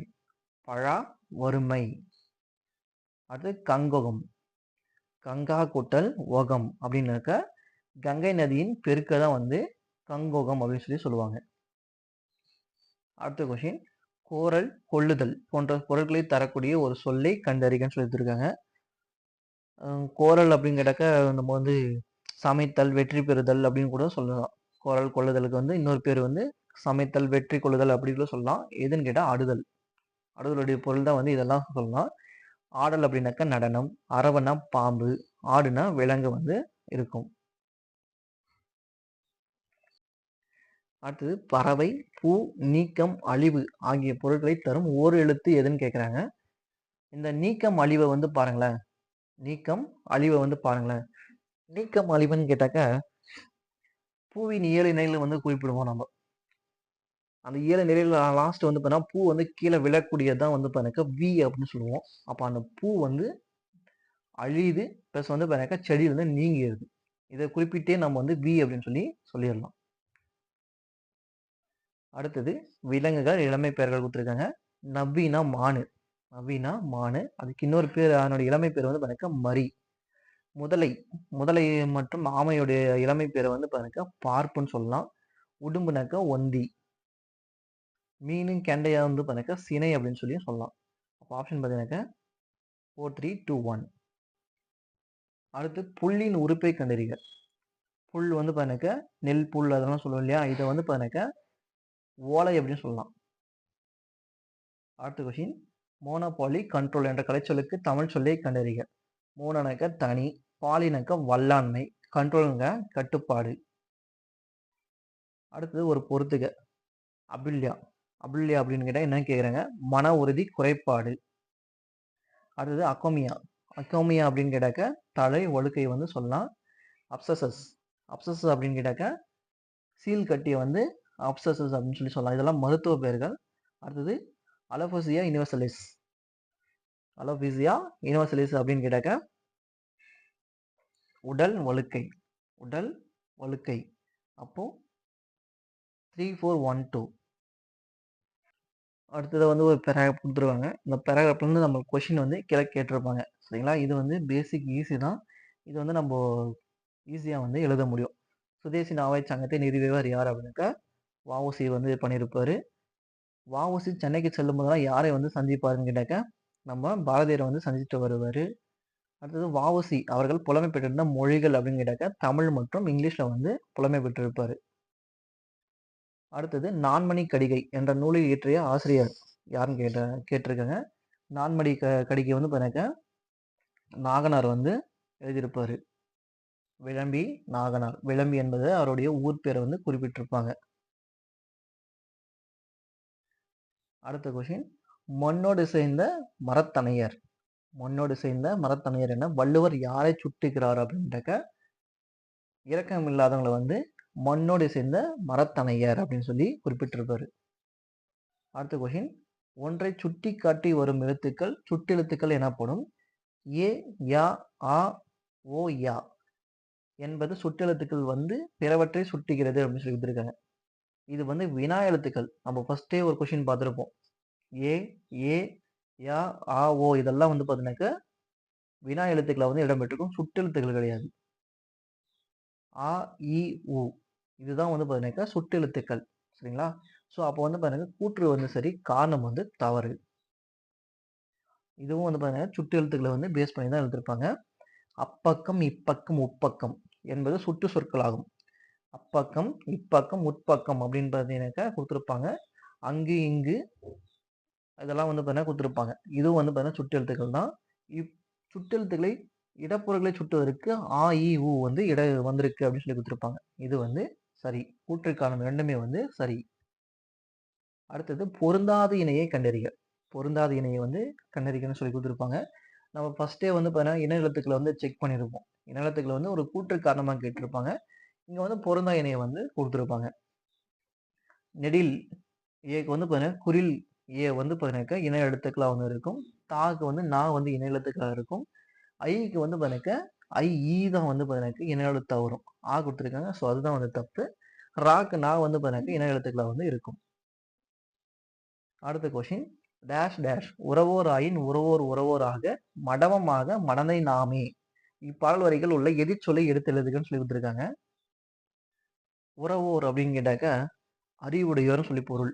பழா வறுமை. அடுத்து கங்கொகம். கங்கா கூட்டல் ஒகம் அப்படின்னாக்க கங்கை நதியின் பெருக்க தான் வந்து கங்கோகம் அப்படின்னு சொல்லி சொல்லுவாங்க. அடுத்த கொஸ்டின் கோரல் கொள்ளுதல் போன்ற பொருட்களை தரக்கூடிய ஒரு சொல்லை கண்டறிகன்னு சொல்லியிருக்காங்க. கோரல் அப்படின்னு கேட்டாக்க நம்ம வந்து சமைத்தல் வெற்றி பெறுதல் அப்படின்னு கூட சொல்லலாம். கோரல் கொள்ளுதலுக்கு வந்து இன்னொரு பேர் வந்து சமைத்தல் வெற்றி கொள்ளுதல் அப்படி கூட சொல்லலாம். எதுன்னு கேட்டால் ஆடுதல். ஆடுதலுடைய பொருள் தான் வந்து இதெல்லாம் சொல்லலாம். ஆடல் அப்படின்னாக்கா நடனம், அரவனா பாம்பு, ஆடுனா விலங்கு வந்து இருக்கும். அடுத்தது பறவை, பூ, நீக்கம், அழிவு ஆகிய பொருட்களை தரும் ஓர் எழுத்து எதுன்னு கேட்குறாங்க. இந்த நீக்கம் அழிவை வந்து பாருங்களேன். நீக்கம் அழிவை வந்து பாருங்களேன். நீக்கம் அழிவுன்னு கேட்டாக்க பூவின் 7 நிலையில வந்து குறிப்பிடுவோம் நம்ம. அந்த 7 நிலையில லாஸ்ட் வந்து பார்த்தீங்கன்னா பூ வந்து கீழே விழக்கூடியதான் வந்து பார்த்தீங்கன்னா வி அப்படின்னு சொல்லுவோம். அப்போ அந்த பூ வந்து அழியுது ப்ளஸ் வந்து பார்த்தீங்கன்னா செடியிலிருந்து நீங்கிடுது. இதை குறிப்பிட்டே நம்ம வந்து வி அப்படின்னு சொல்லி சொல்லிடலாம். அடுத்தது விலங்குகள் இளமை பெயர்கள் கொடுத்துருக்காங்க. நவீனா மானு. நவீனா மானு. அதுக்கு இன்னொரு பேர் அதனுடைய இளமை பேர் வந்து பார்த்தீங்கன்னா மரி. முதலை. முதலை மற்றும் ஆமையுடைய இளமை பேரை வந்து பார்த்தீங்கன்னா பார்ப்புன்னு சொல்லலாம். உடும்புனாக்கா ஒந்தி. மீனும் கெண்டையா வந்து பார்த்தீங்கன்னா சினை அப்படின்னு சொல்லி சொல்லலாம். அப்போ ஆப்ஷன் பார்த்தீங்கன்னாக்கா 4, 3, 2, 1. அடுத்து புல்லின் உறுப்பை கண்டறிக. புல் வந்து பார்த்தீங்கன்னாக்கா நெல் புல் அதெல்லாம் சொல்லுவோம் இல்லையா, இதை வந்து பார்த்தீங்கன்னாக்கா ஓலை அப்படின்னு சொல்லலாம். அடுத்த கொஸ்டின் மோனோபாலி கண்ட்ரோல் என்ற கலைச்சொல்லுக்கு தமிழ் சொல்லை கண்டறிக. மோனோனாக்கா தனி, பாலினாக்கா வல்லாண்மை, கண்ட்ரோலுங்க கட்டுப்பாடு. அடுத்தது ஒரு பொறுத்துக. அபில்யா. அபில்யா அப்படின்னு கேட்டால் என்னன்னு கேட்குறாங்க. மன உறுதி குறைபாடு. அடுத்தது அக்கோமியா. அக்கோமியா அப்படின்னு கேட்டாக்க தலை ஒழுக்கை வந்து சொல்லலாம். அப்சசஸ். அப்சசஸ் அப்படின்னு கேட்டாக்க சீல் கட்டிய வந்து அப்சசஸ் அப்படின்னு சொல்லி சொல்லலாம். இதெல்லாம் மருத்துவ பெயர்கள். அடுத்தது அலோபசியா யூனிவர்சலிஸ். அலோபீசியா யூனிவர்சலிஸ் அப்படின்னு கேட்டாக்க உடல் வழுக்கை. உடல் வழுக்கை. அப்போ 3, 4, 1, 2. அடுத்தது வந்து ஒரு பேராகிராஃப் கொடுத்துருவாங்க. இந்த பேராகிராஃப்லேருந்து நம்ம கொஷின் வந்து கீழே கேட்டிருப்பாங்க. சரிங்களா? இது வந்து பேசிக் ஈஸி தான். இது வந்து நம்ம ஈஸியாக வந்து எழுத முடியும். சுதேசி நாவாய் சங்கத்தை நிறுவியவர் யார் அப்படின்னாக்கா வ.உ.சி வந்து பண்ணியிருப்பாரு. வ.உ.சி சென்னைக்கு செல்லும் போதெல்லாம் யாரை வந்து சந்திப்பாருன்னு கேட்டாக்க நம்ம பாரதியாரை வந்து சந்திச்சுட்டு வருவார். அடுத்தது வ.உ.சி அவர்கள் புலமை பெற்றிருந்த மொழிகள் அப்படின்னு கேட்டாக்க தமிழ் மற்றும் இங்கிலீஷில் வந்து புலமை பெற்றிருப்பார். அடுத்தது நான்மணி கடிகை என்ற நூலை இயற்றிய ஆசிரியர் யாருன்னு கேட்டிருக்காங்க. நான்மணி கடிகை வந்து பார்த்தீங்கன்னா நாகனார் வந்து எழுதியிருப்பார். விளம்பி நாகனார். விளம்பி என்பது அவருடைய ஊர் பேரை வந்து குறிப்பிட்டிருப்பாங்க. அடுத்த கொஸ்டின் மண்ணோடு சேர்ந்த மரத்தணையர். மண்ணோடு சேர்ந்த மரத்தணையர் என்ன வள்ளுவர் யாரை சுட்டுகிறார் அப்படின்ட்டாக்க இரக்கம் இல்லாதவங்களை வந்து மண்ணோடு சேர்ந்த மரத்தணையர் அப்படின்னு சொல்லி குறிப்பிட்டிருப்பாரு. அடுத்த கொஸ்டின் ஒன்றை சுட்டி காட்டி வரும் எழுத்துக்கள் சுட்டெழுத்துக்கள் எனப்படும். ஏ யா ஆ ஓ யா என்பது சுட்டெழுத்துக்கள் வந்து பிறவற்றை சுட்டுகிறது அப்படின்னு சொல்லி கொடுத்துருக்காங்க. இது வந்து வினா எழுத்துக்கள். நம்ம ஃபர்ஸ்டே ஒரு கொஸ்டின் பார்த்துருப்போம். ஏ ஏ யா ஆ ஓ இதெல்லாம் வந்து பார்த்தீங்கன்னாக்க வினா எழுத்துக்களை வந்து இடம்பெற்றிருக்கும். சுட்டெழுத்துக்கள் கிடையாது. ஆ இ உ இதுதான் வந்து பார்த்தீங்கன்னாக்கா சுட்டெழுத்துக்கள். சரிங்களா? ஸோ அப்போ வந்து பார்த்தீங்கன்னா கூற்று வந்து சரி, காரணம் வந்து தவறு. இதுவும் வந்து பார்த்தீங்கன்னா சுட்டெழுத்துக்களை வந்து பேஸ் பண்ணி தான் எழுதியிருப்பாங்க. அப்பக்கம் இப்பக்கம் உட்பக்கம் என்பது சுட்டு சொற்களாகும். அப்பக்கம் இப்பக்கம் உட்பக்கம் அப்படின்னு பார்த்தீங்கன்னாக்கா கொடுத்துருப்பாங்க. அங்கு இங்கு இதெல்லாம் வந்து பார்த்தீங்கன்னா கொடுத்துருப்பாங்க. இதுவும் வந்து பார்த்தீங்கன்னா சுட்டெழுத்துக்கள் தான். சுட்டெழுத்துக்களை இடப்பொருட்களை சுட்டுவதற்கு ஆ இ உ வந்து வந்திருக்கு அப்படின்னு சொல்லி கொடுத்துருப்பாங்க. இது வந்து சரி. கூற்று காரணம் இரண்டுமே வந்து சரி. அடுத்தது பொருந்தாத இணையை கண்டறிக. பொருந்தாத இணையை வந்து கண்டறிகன்னு சொல்லி கொடுத்துருப்பாங்க. நம்ம ஃபர்ஸ்ட்டே வந்து பார்த்தீங்கன்னா, இன எழுத்துக்கள வந்து செக் பண்ணியிருப்போம். இன எழுத்துக்கள வந்து ஒரு கூற்று காரணமா கேட்டிருப்பாங்க. இங்க வந்து பொருந்தா இணைய வந்து குடுத்திருப்பாங்க. நெடில் ஏக்கு வந்து பார்த்தீங்கன்னா, குறில் ஏ வந்து பார்த்தீங்கன்னாக்கா, இன எழுத்துக்களா வந்து இருக்கும். தாக்கு வந்து நா வந்து இன எழுத்துக்களா இருக்கும். ஐக்கு வந்து பார்த்தீங்கன்னாக்கா, ஈ தான் வந்து பார்த்தீங்கன்னாக்கா, இன எழுத்தா வரும். குடுத்துருக்காங்க. ஸோ அதுதான் வந்து தப்பு. ராக்கு நா வந்து பார்த்தீங்கன்னாக்கா, இன எழுத்துக்களா வந்து இருக்கும். அடுத்த கொஸ்டின். டேஷ் டேஷ் உறவோர் ஆயின் உறவோர் உறவோராக மடவமாக மடந்தை நாமே. இப்பாடல் வரிகள் உள்ள எதிர்ச்சொல்லை எடுத்து எழுதுகன்னு சொல்லி குடுத்துருக்காங்க. உறவோர் அப்படின்னு கேட்டாக்கா, அறிவுடையோர்ன்னு சொல்லி பொருள்.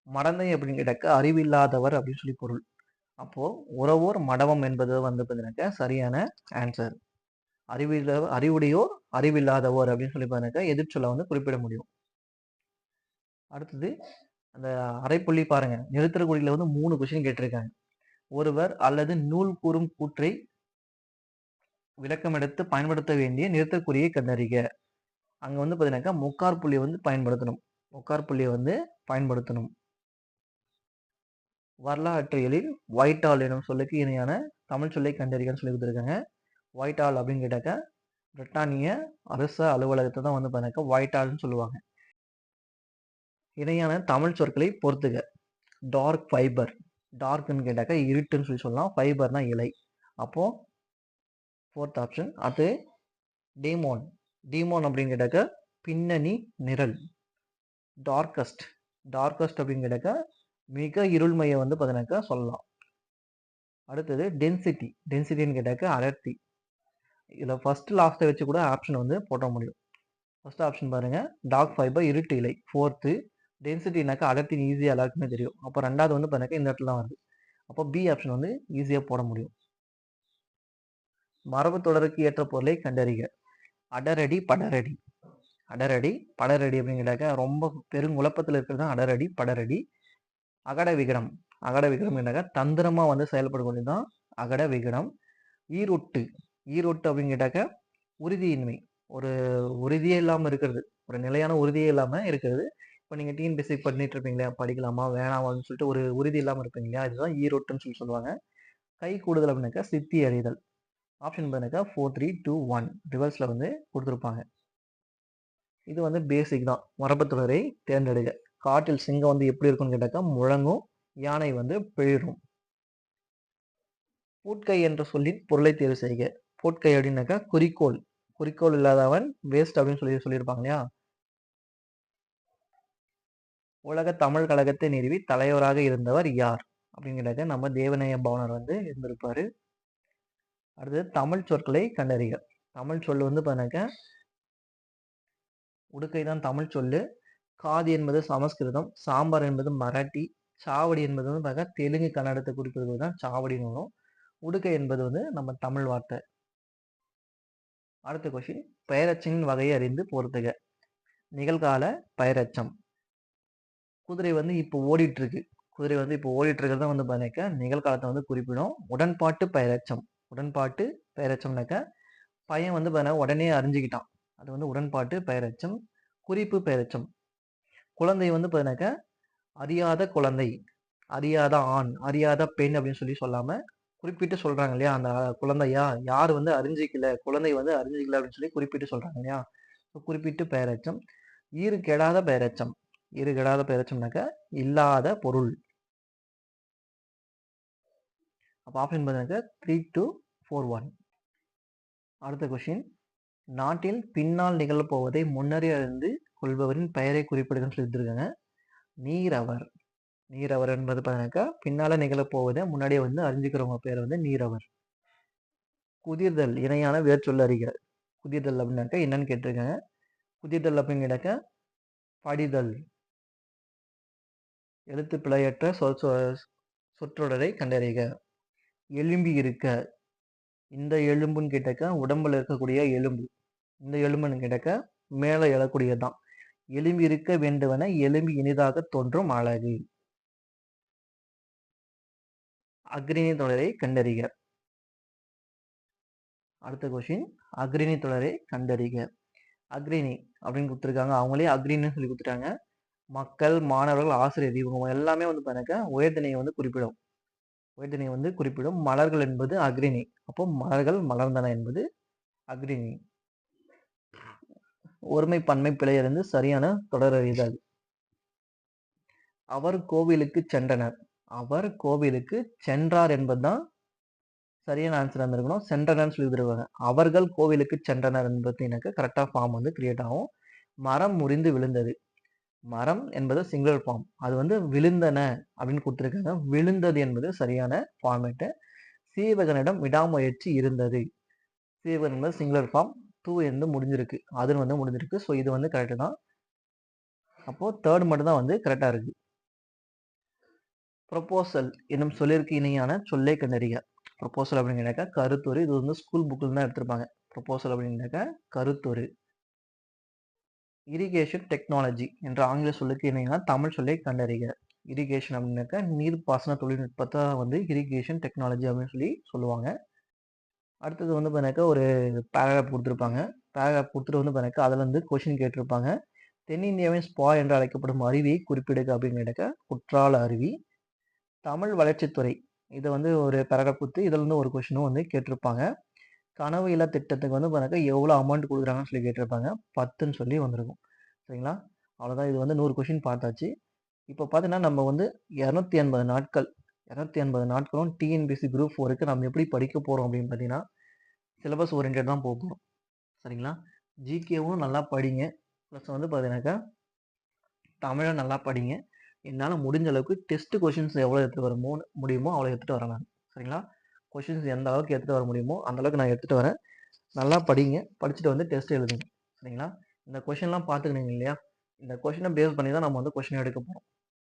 மடந்தை அப்படின்னு கேட்டாக்கா, அறிவில்லாதவர் அப்படின்னு சொல்லி பொருள். அப்போ உறவோர் மடவம் என்பது வந்து பார்த்தீங்கன்னாக்கா, சரியான ஆன்சர். அறிவுடையோர், அறிவில்லாதவோர் அப்படின்னு சொல்லி பார்த்தீங்கன்னாக்கா, எதிர்ச்சொல்ல வந்து குறிப்பிட முடியும். அடுத்தது அந்த அரைப்புள்ளி பாருங்க. நிறுத்தற்குறியில வந்து 3 கொஸ்டின் கேட்டிருக்காங்க. ஒருவர் அல்லது நூல் கூறும் கூற்றை விளக்கமெடுத்து பயன்படுத்த வேண்டிய நிறுத்தற்குறியை கண்டறிக. அங்க வந்து பார்த்தீங்கன்னாக்கா, முக்கார் புள்ளிய வந்து பயன்படுத்தணும். முக்கார் புள்ளிய வந்து பயன்படுத்தணும். வரலாற்றியலில் வைட்டால் எனும் சொல்லுக்கு இணையான தமிழ் சொல்லை கண்டறிகன்னு சொல்லி குடுத்துருக்காங்க. வைட்டால் அப்படின்னு கேட்டாக்கா, பிரிட்டானிய அரச அலுவலகத்த தான் வந்து பார்த்தீங்கன்னாக்கா, வைட்டால்ன்னு சொல்லுவாங்க. இணையான தமிழ் சொற்களை பொறுத்துக. Dark fibre. டார்க்ன்னு கேட்டாக்கா, இருட்டுன்னு சொல்லி சொல்லலாம். ஃபைபர்னா இலை. அப்போ 4த் ஆப்ஷன். அடுத்து டீமோன். டீமோன் அப்படின்னு கேட்டாக்கா, பின்னணி நிழல். டார்கஸ்ட். டார்கஸ்ட் அப்படின்னு கேட்டாக்கா, மிக இருள்மைய வந்து பார்த்தீங்கன்னாக்கா சொல்லலாம். அடுத்தது டென்சிட்டி. டென்சிட்டின்னு கேட்டாக்கா, அடர்த்தி. இதுல ஃபர்ஸ்ட் லாஸ்ட்ட வச்சு கூட ஆப்ஷன் வந்து போட முடியும். ஃபர்ஸ்ட் ஆப்ஷன் பாருங்க. டார்க் ஃபைபர் இருட்டு இலை. 4த் டென்சிட்டினாக்கா அடர்த்தின்னு ஈஸியா எல்லாருக்குமே தெரியும். அப்போ 2வது வந்து பார்த்தீங்கன்னாக்கா இந்த இடத்துல தான் வருது. அப்போ பி ஆப்ஷன் வந்து ஈஸியா போட முடியும். மரபு தொடருக்கு ஏற்ற பொருளை கண்டறிக. அடரடி, படரடி. அடரடி, படரடி அப்படின்னு கேட்டாக்கா, ரொம்ப பெருங்குழப்பத்துல இருக்கிறது தான் அடரடி, படரடி. அகட விகடம். அகட விகடம் கேட்டாக்கா, தந்திரமா வந்து செயல்படக்கூடியது தான் அகட விகடம். ஈரொட்டு. ஈரொட்டு அப்படின்னு கேட்டாக்கா, உறுதியின்மை. ஒரு உறுதியே இல்லாம இருக்கிறது. ஒரு நிலையான உறுதியே இல்லாம இருக்கிறது. இப்போ நீங்க டிஎன்பிஎஸ்சி பண்ணிட்டு இருப்பீங்க இல்லையா? படிக்கலாமா? வேணாமான்னு சொல்லிட்டு ஒரு உறுதி இல்லாம இருப்பீங்க இல்லையா? இதுதான் ஈரொட்டுன்னு சொல்லி சொல்லுவாங்க. கை கூடுதல் அப்படின்னாக்கா, சித்தி அறிதல். ஆப்ஷன் பாருங்க 4, 3, 2, 1 ரிவர்ஸ்ல வந்து குடுத்திருப்பாங்க. இது வந்து பேசிக் தான். மரபுத்தொடரை தேர்ந்தெடுக்க. காட்டில் சிங்கம் வந்து எப்படி இருக்கும்னு கேட்டாக்கா, முழங்கும். யானை வந்து பிளிரும். பூட்கை என்ற சொல்லின் பொருளை தேர்வு செய்க. பூட்கை அப்படின்னாக்கா, குறிக்கோள். குறிக்கோள் இல்லாதவன் வேஸ்ட் அப்படின்னு சொல்லியிருப்பாங்க இல்லையா? உலக தமிழ் கழகத்தை நிறுவி தலைவராக இருந்தவர் யார் அப்படின்னு கேட்டாக்க, நம்ம தேவநேய பவனர் வந்து இருந்திருப்பாரு. அடுத்தது தமிழ் சொற்களை கண்டறிக. தமிழ் சொல் வந்து பாருங்க, உடுக்கை தான் தமிழ் சொல்லு. காதி என்பது சமஸ்கிருதம். சாம்பார் என்பது மராட்டி. சாவடி என்பது வந்து பாருங்க, தெலுங்கு கன்னடத்தை குறிப்பிடுவது தான் சாவடின்னு வரும். உடுக்கை என்பது வந்து நம்ம தமிழ் வார்த்தை. அடுத்த கொஸ்டின். பெயரச்சங்களின் வகையை அறிந்து பொறுத்துக. நிகழ்கால பெயரச்சம். குதிரை வந்து இப்போ ஓடிட்டு இருக்கு. குதிரை வந்து இப்போ ஓடிட்டு இருக்கிறது வந்து பாத்தீங்கன்னாக்கா, நிகழ்காலத்தை வந்து குறிப்பிடும். உடன்பாட்டு பெயரச்சம். உடன்பாட்டு பெயரச்சம்னாக்கா, பையன் வந்து பாத்தீங்கன்னா உடனே அறிஞ்சுக்கிட்டான். அது வந்து உடன்பாட்டு பெயரச்சம். குறிப்பு பெயரச்சம். குழந்தை வந்து பாத்தீங்கன்னாக்கா, அறியாத குழந்தை, அறியாத ஆண், அறியாத பெண் அப்படின்னு சொல்லி சொல்லாம குறிப்பிட்டு சொல்றாங்க இல்லையா? அந்த குழந்தையா யார் வந்து அறிஞ்சிக்கல, குழந்தை வந்து அறிஞ்சிக்கல அப்படின்னு சொல்லி குறிப்பிட்டு சொல்றாங்க இல்லையா? குறிப்பிட்டு பெயரச்சம். ஈறு கெடாத பெயரச்சம். ஈறு கெடாத பெயரச்சம்னாக்கா, இல்லாத பொருள். அப்போ ஆப்ஷன் பார்த்தீங்கன்னாக்கா 3, 2, 4, 1. அடுத்த கொஸ்டின். நாட்டில் பின்னால் நிகழப்போவதை முன்னரே அறிந்து கொள்பவரின் பெயரை குறிப்பிடுங்கன்னு சொல்லி கொடுத்துருக்காங்க. நீரவர். நீரவர் என்பது பார்த்தீங்கன்னாக்கா, பின்னால நிகழப்போவதை முன்னாடியே வந்து அறிஞ்சுக்கிறவங்க பேர் வந்து நீரவர். குதிர்தல் இணையான வேர்ச்சொல் அறிக. குதிர்தல் அப்படின்னாக்கா என்னன்னு கேட்டிருக்காங்க. குதிர்தல் அப்படின்னு கேட்டாக்கா, படிதல். எழுத்து பிழையற்ற சொற்றொடரை கண்டறிக. எலும்பி இருக்க. இந்த எலும்புன்னு கேட்டாக்கா, உடம்புல இருக்கக்கூடிய எலும்பு. இந்த எலும்புன்னு கேட்டாக்கா, மேலே எழக்கூடியதுதான். எலும்பி இருக்க வேண்டுவன எலும்பி இனிதாக தோன்றும் அழகு. அக்ரிணி தொடரை கண்டறிக. அடுத்த கொஸ்டின். அக்ரிணி தொடரை கண்டறிக. அக்ரிணி அப்படின்னு கொடுத்துருக்காங்க. அவங்களே அக்ரின்னு சொல்லி கொடுத்துட்டாங்க. மக்கள், மாணவர்கள், ஆசிரியர் இவங்க எல்லாமே வந்து பாருங்க உயர்திணையை வந்து குறிப்பிடும். உயர்திணை வந்து குறிப்பிடும். மலர்கள் என்பது அக்ரிணை. அப்போ மலர்கள் மலர்ந்தன என்பது அக்ரிணை. ஒருமை பன்மை பிழையிருந்து சரியான தொடரறிதல். அவர் கோவிலுக்கு சென்றனர். அவர் கோவிலுக்கு சென்றார் என்பதுதான் சரியான ஆன்சர் இருந்திருக்கணும். சென்றனர்னு சொல்லி தருவாங்க. அவர்கள் கோவிலுக்கு சென்றனர் என்பது எனக்கு கரெக்டா ஃபார்ம் வந்து கிரியேட் ஆகும். மரம் முறிந்து விழுந்தது. மரம் என்பது சிங்குலர் ஃபார்ம். அது வந்து விழுந்தன அப்படின்னு கொடுத்துருக்காங்க. விழுந்தது என்பது சரியான ஃபார்மேட்டு. சீவகனிடம் விடாமுயற்சி இருந்தது. சீவகன் என்பது சிங்குலர் ஃபார்ம். டூ வந்து முடிஞ்சிருக்கு. அதுன்னு வந்து முடிஞ்சிருக்கு. ஸோ இது வந்து கரெக்டு தான். அப்போ தேர்ட் மட்டும் தான் வந்து கரெக்டா இருக்கு. ப்ரொபோசல் என்னும் சொல்லிற்கு இணையான சொல்லை கண்டறிக. ப்ரொபோசல் அப்படின்னாக்கா கருத்துரு. இது வந்து ஸ்கூல் புக்கில் தான் எடுத்திருப்பாங்க. ப்ரொபோசல் அப்படின்னாக்கா கருத்துரு. இரிகேஷன் டெக்னாலஜி என்ற ஆங்கில சொல்லுக்கு இணையான தமிழ் சொல்லை கண்டறிக. இரிகேஷன் அப்படின்னாக்கா நீர்ப்பாசன தொழில்நுட்பத்தை வந்து இரிகேஷன் டெக்னாலஜி அப்படின்னு சொல்லி சொல்லுவாங்க. அடுத்தது வந்து பார்த்தீங்கன்னாக்கா ஒரு பேராகிராஃப் கொடுத்துருப்பாங்க. பேராகிராஃப் கொடுத்துட்டு வந்து பார்த்தீங்கன்னாக்கா அதில் வந்து கொஷின் கேட்டிருப்பாங்க. தென்னிந்தியாவின் ஸ்பா என்று அழைக்கப்படும் அருவியை குறிப்பிடுக அப்படின்னு கேட்டாக்கா குற்றால அருவி. தமிழ் வளர்ச்சித்துறை இதை வந்து ஒரு பேராகிராஃப் கொடுத்து இதில் வந்து ஒரு கொஷினும் வந்து கேட்டிருப்பாங்க. கனவு இல்ல திட்டத்துக்கு வந்து பார்த்தீங்கன்னா எவ்வளோ அமௌண்ட் கொடுக்குறாங்கன்னு சொல்லி கேட்டிருப்பாங்க. 10ன்னு சொல்லி வந்திருக்கும். சரிங்களா? அவ்வளோதான். இது வந்து 100 கொஷின் பார்த்தாச்சு. இப்போ பார்த்தீங்கன்னா நம்ம வந்து 280 நாட்கள் 280 நாட்களும் டிஎன்பிஎஸ்சி குரூப் 4க்கு நம்ம எப்படி படிக்க போகிறோம் அப்படின்னு பார்த்தீங்கன்னா சிலபஸ் ஓரியன்டட் தான் போக போகிறோம். சரிங்களா? ஜிகேவும் நல்லா படிங்க. ப்ளஸ் வந்து பார்த்தீங்கன்னாக்கா தமிழை நல்லா படிங்க. என்னால் முடிஞ்ச அளவுக்கு டெஸ்ட் கொஷின்ஸ் எவ்வளோ எடுத்துகிட்டு வர முடியுமோ அவ்வளோ எடுத்துகிட்டு வரேன் நான். சரிங்களா? கொஷின்ஸ் எந்த அளவுக்கு எடுத்துகிட்டு வர முடியுமோ அந்த அளவுக்கு நான் எடுத்துகிட்டு வரேன். நல்லா படிங்க. படிச்சுட்டு வந்து டெஸ்ட் எழுதுங்க. சரிங்களா? இந்த கொஷின்லாம் பார்த்துக்கினீங்க இல்லையா? இந்த கொஷினை பேஸ் பண்ணி தான் நம்ம வந்து கொஷின் எடுக்க போகிறோம்.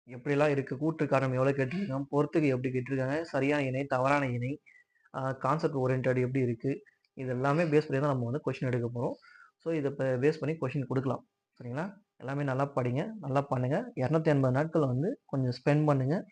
எப்படிலாம் இருக்குது, கூற்று காரணம் எவ்வளோ கேட்டிருக்காங்க, பொறுத்துக்கு எப்படி கேட்டிருக்காங்க, சரியான இணை, தவறான இணை, கான்செப்ட் ஓரியன்டட் எப்படி இருக்குது, இது எல்லாமே பேஸ் பண்ணி தான் நம்ம வந்து கொஷின் எடுக்க போகிறோம். ஸோ இதை பேஸ் பண்ணி கொஷின் கொடுக்கலாம். சரிங்களா? எல்லாமே நல்லா படிங்க, நல்லா பண்ணுங்கள். 280 நாட்கள் வந்து கொஞ்சம் ஸ்பெண்ட் பண்ணுங்கள்.